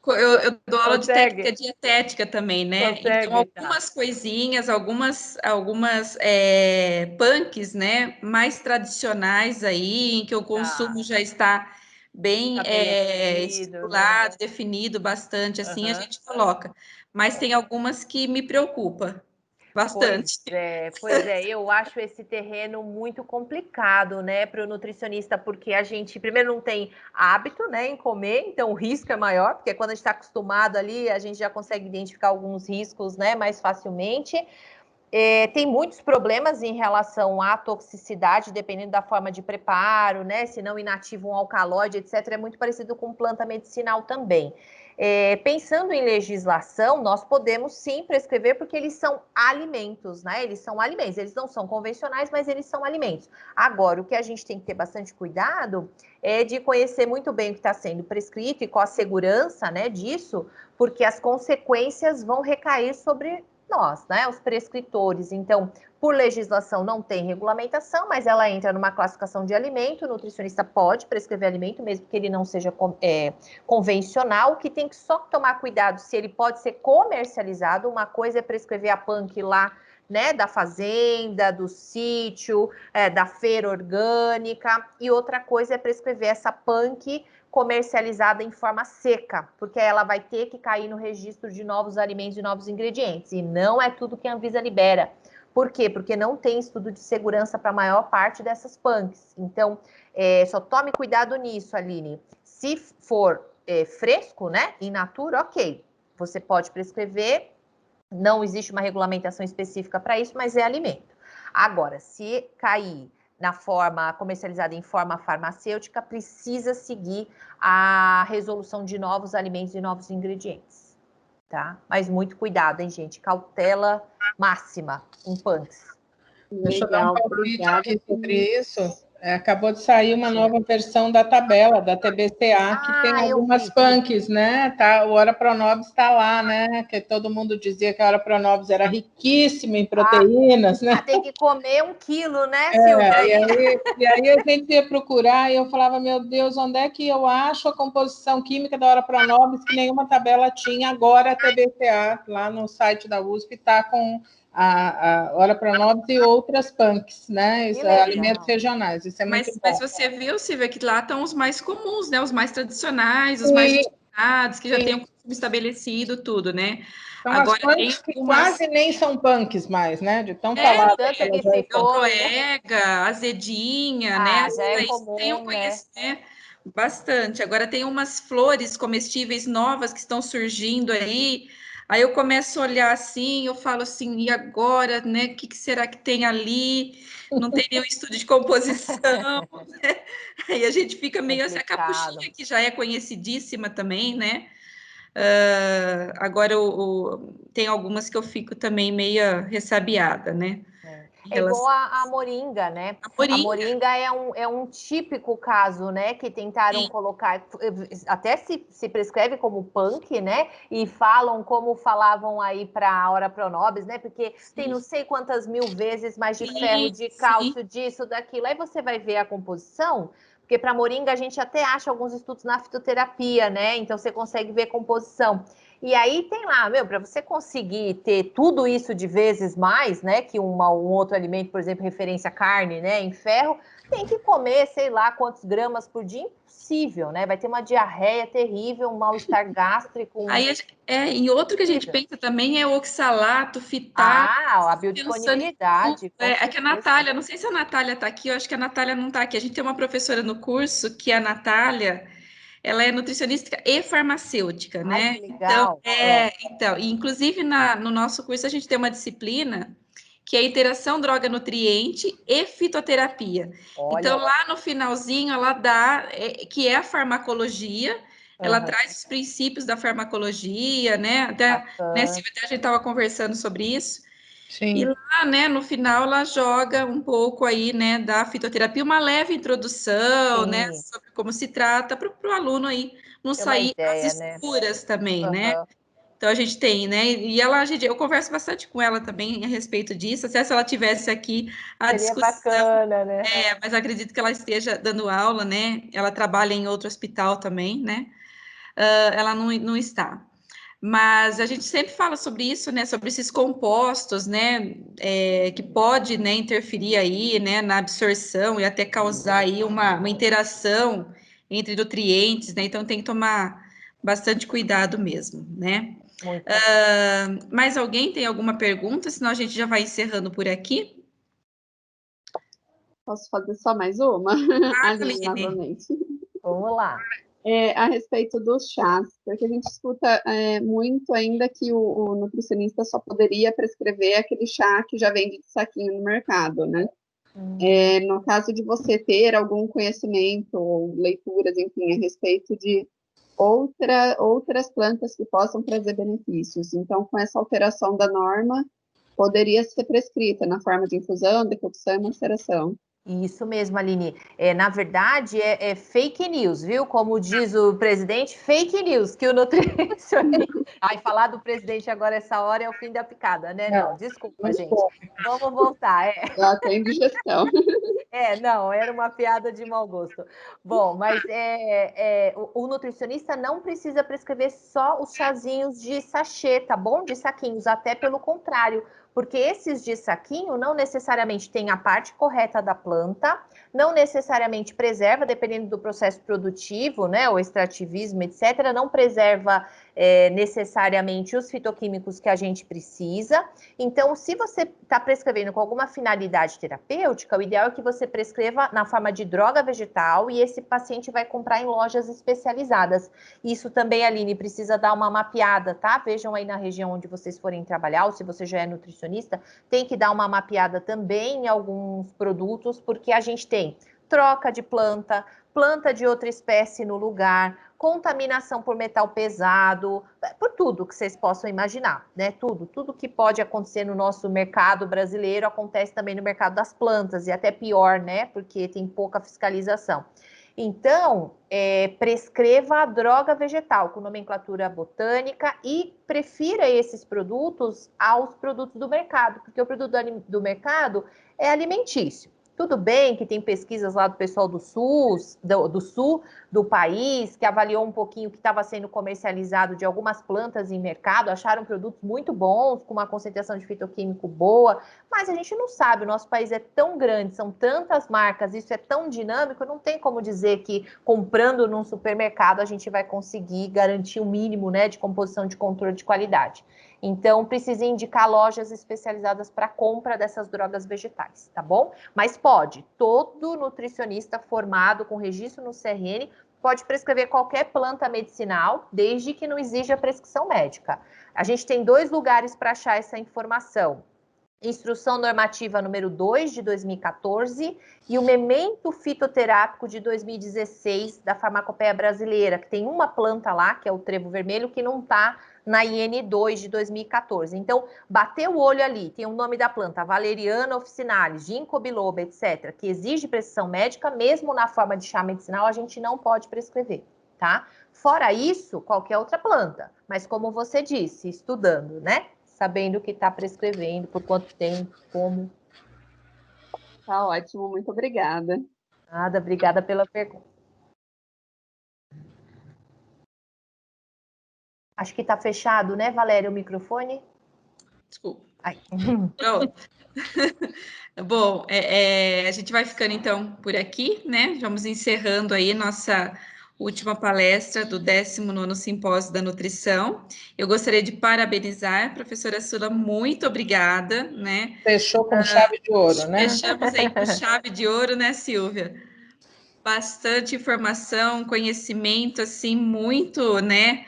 Eu dou aula de Consegue? técnica dietética também, né? Consegue, Então, algumas coisinhas, algumas punks, né? Mais tradicionais aí, em que o consumo já está bem Estabelecido, estipulado, definido bastante, assim, a gente coloca. Mas tem algumas que me preocupam bastante. Pois é, eu acho esse terreno muito complicado, né, para o nutricionista, porque a gente, primeiro, não tem hábito, né, em comer, então o risco é maior, porque quando a gente está acostumado ali, a gente já consegue identificar alguns riscos, né, mais facilmente. Tem muitos problemas em relação à toxicidade, dependendo da forma de preparo, né, se não inativa um alcaloide, etc., é muito parecido com planta medicinal também. Pensando em legislação, nós podemos sim prescrever, porque eles são alimentos, né? Eles são alimentos, eles não são convencionais, mas eles são alimentos. Agora, o que a gente tem que ter bastante cuidado é de conhecer muito bem o que está sendo prescrito e qual a segurança, né, disso, porque as consequências vão recair sobre nós, né, os prescritores. Então, por legislação não tem regulamentação, mas ela entra numa classificação de alimento, o nutricionista pode prescrever alimento, mesmo que ele não seja convencional, que tem que só tomar cuidado se ele pode ser comercializado. Uma coisa é prescrever a punk lá né, da fazenda, do sítio, da feira orgânica. E outra coisa é prescrever essa punk comercializada em forma seca, porque ela vai ter que cair no registro de novos alimentos e novos ingredientes. E não é tudo que a Anvisa libera. Por quê? Porque não tem estudo de segurança para a maior parte dessas punks. Então, só tome cuidado nisso, Aline. Se for fresco, né, in natura, ok. Você pode prescrever. Não existe uma regulamentação específica para isso, mas é alimento. Agora, se cair na forma comercializada em forma farmacêutica, precisa seguir a resolução de novos alimentos e novos ingredientes, tá? Mas muito cuidado, hein, gente? Cautela máxima em punks. Deixa eu dar um palpite aqui sobre isso. Acabou de sair uma nova versão da tabela da TBCA, que tem algumas punks, né? Tá, o Ora Pronobis está lá, né? Que todo mundo dizia que a Ora Pronobis era riquíssima em proteínas, né? Tem que comer 1 quilo, né, Silvia? E aí a gente ia procurar e eu falava, meu Deus, onde é que eu acho a composição química da Ora Pronobis que nenhuma tabela tinha? Agora a TBCA, lá no site da USP, está com a Ora Pronobis e outras punks, né? Alimentos regionais. Isso é muito bom. Mas você viu, Silvia, que lá estão os mais comuns, né? Os mais tradicionais, os mais utilizados, que já têm um consumo estabelecido, tudo, né? São agora as punks que quase nem são punks mais, né? De tão falado. Proega, azedinha, né? Já é comum, tenho conhecido, né? Bastante. Agora tem umas flores comestíveis novas que estão surgindo aí. Aí eu começo a olhar assim, eu falo assim, e agora, né? O que será que tem ali? Não tem nenhum estudo de composição. Né? Aí a gente fica meio assim, a capuchinha, que já é conhecidíssima também, né? Agora tem algumas que eu fico também meio ressabiada, né? Igual a moringa, né? A moringa é um típico caso, né? Que tentaram colocar, até se prescreve como punk, né? E falam como falavam aí para a Ora Pronobis, né? Porque tem não sei quantas mil vezes mais de ferro, de cálcio, disso, daquilo. Aí você vai ver a composição, porque para moringa a gente até acha alguns estudos na fitoterapia, né? Então você consegue ver composição. E aí tem lá, para você conseguir ter tudo isso de vezes mais, né, que um outro alimento, por exemplo, referência à carne, né, em ferro, tem que comer, sei lá, quantos gramas por dia, impossível, né, vai ter uma diarreia terrível, um mal-estar gástrico. Aí, e outro que a gente pensa também é o oxalato, fitato. A biodisponibilidade. É que a Natália, não sei se a Natália está aqui, eu acho que a Natália não está aqui, a gente tem uma professora no curso, que é a Natália, ela é nutricionista e farmacêutica, né? Que legal. Então, inclusive no nosso curso a gente tem uma disciplina que é interação droga-nutriente e fitoterapia. Olha. Então, lá no finalzinho, ela dá, que é a farmacologia, ela traz os princípios da farmacologia, né? Até, né, Silvia, até a gente estava conversando sobre isso. Sim. E lá, né, no final, ela joga um pouco aí, né, da fitoterapia, uma leve introdução, né, sobre como se trata, para o aluno aí não sair às escuras, né? Também, né? Então a gente tem, né? E eu converso bastante com ela também a respeito disso. Até se ela tivesse aqui a discussão. Bacana, né? Mas acredito que ela esteja dando aula, né? Ela trabalha em outro hospital também, né? Ela não está. Mas a gente sempre fala sobre isso, né? Sobre esses compostos, né? Que pode, né, interferir aí, né, na absorção e até causar aí uma interação entre nutrientes, né? Então tem que tomar bastante cuidado mesmo, né? Mais alguém tem alguma pergunta? Senão a gente já vai encerrando por aqui. Posso fazer só mais uma? Aline, novamente. Vamos lá. A respeito dos chás, porque a gente escuta muito ainda que o nutricionista só poderia prescrever aquele chá que já vende de saquinho no mercado, né? No caso de você ter algum conhecimento ou leituras, enfim, a respeito de outras plantas que possam trazer benefícios. Então, com essa alteração da norma, poderia ser prescrita na forma de infusão, decocção e maceração. Isso mesmo, Aline. Na verdade, é fake news, viu? Como diz o presidente, fake news, que o nutricionista... Ai, falar do presidente agora essa hora é o fim da picada, né? Não, desculpa, gente. Vamos voltar. Ela tem digestão. Não, era uma piada de mau gosto. Bom, mas o nutricionista não precisa prescrever só os chazinhos de sachê, tá bom? De saquinhos, até pelo contrário, porque esses de saquinho não necessariamente têm a parte correta da planta, não necessariamente preserva, dependendo do processo produtivo, né, o extrativismo, etc., não preserva necessariamente os fitoquímicos que a gente precisa. Então, se você está prescrevendo com alguma finalidade terapêutica, o ideal é que você prescreva na forma de droga vegetal e esse paciente vai comprar em lojas especializadas. Isso também, Aline, precisa dar uma mapeada, tá? Vejam aí na região onde vocês forem trabalhar, ou se você já é nutricionista, tem que dar uma mapeada também em alguns produtos, porque a gente tem troca de planta de outra espécie no lugar, contaminação por metal pesado, por tudo que vocês possam imaginar, né? Tudo que pode acontecer no nosso mercado brasileiro acontece também no mercado das plantas, e até pior, né? Porque tem pouca fiscalização. Então, prescreva a droga vegetal com nomenclatura botânica e prefira esses produtos aos produtos do mercado, porque o produto do mercado é alimentício. Tudo bem que tem pesquisas lá do pessoal do sul do país, que avaliou um pouquinho o que estava sendo comercializado de algumas plantas em mercado, acharam produtos muito bons, com uma concentração de fitoquímico boa, mas a gente não sabe, o nosso país é tão grande, são tantas marcas, isso é tão dinâmico, não tem como dizer que comprando num supermercado a gente vai conseguir garantir o mínimo, né, de composição de controle de qualidade. Então, precisa indicar lojas especializadas para compra dessas drogas vegetais, tá bom? Mas pode, todo nutricionista formado com registro no CRN pode prescrever qualquer planta medicinal, desde que não exija prescrição médica. A gente tem 2 lugares para achar essa informação. Instrução Normativa número 2 de 2014 e o Memento Fitoterápico de 2016 da Farmacopeia Brasileira, que tem uma planta lá, que é o trevo vermelho, que não está na IN 2 de 2014. Então, bateu o olho ali, tem o nome da planta, Valeriana officinalis, ginkgo biloba, etc., que exige prescrição médica, mesmo na forma de chá medicinal, a gente não pode prescrever, tá? Fora isso, qualquer outra planta. Mas como você disse, estudando, né? Sabendo o que está prescrevendo, por quanto tempo, como. Tá ótimo, muito obrigada. Nada, obrigada pela pergunta. Acho que está fechado, né, Valéria, o microfone? Desculpa. Ai. Pronto. Bom, a gente vai ficando então por aqui, né? Vamos encerrando aí nossa última palestra do 19º Simpósio da Nutrição. Eu gostaria de parabenizar a professora Sula, muito obrigada, né? Fechou com chave de ouro, né? Fechamos aí com chave de ouro, né, Silvia? Bastante informação, conhecimento, assim, muito, né,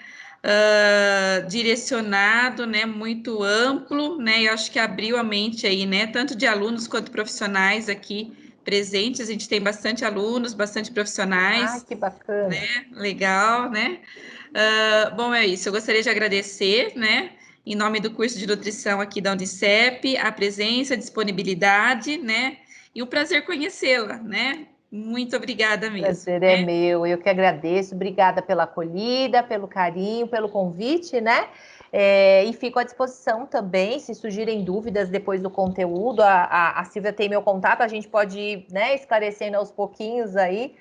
direcionado, né, muito amplo, né, eu acho que abriu a mente aí, né, tanto de alunos quanto profissionais aqui presentes, a gente tem bastante alunos, bastante profissionais. Ah, que bacana. Né, legal, né? Bom, é isso, eu gostaria de agradecer, né, em nome do curso de nutrição aqui da Unicep, a presença, a disponibilidade, né, e o prazer conhecê-la, né? Muito obrigada mesmo. Prazer é meu, eu que agradeço. Obrigada pela acolhida, pelo carinho, pelo convite, né? E fico à disposição também, se surgirem dúvidas depois do conteúdo. A Silvia tem meu contato, a gente pode ir, né, esclarecendo aos pouquinhos aí.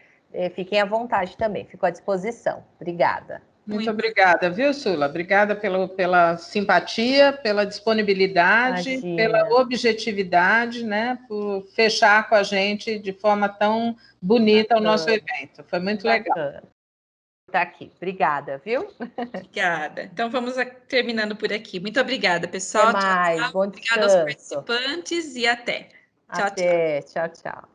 Fiquem à vontade também, fico à disposição. Obrigada. Muito obrigada, viu, Sula? Obrigada pela simpatia, pela disponibilidade, Imagina. pela objetividade, né? Por fechar com a gente de forma tão bonita o nosso evento. Foi muito legal. Tá aqui. Obrigada, viu? Obrigada. Então, vamos terminando por aqui. Muito obrigada, pessoal. Até mais. Tchau, tchau. Bom Obrigada aos descanso. participantes e até. Tchau, Até. Tchau, tchau.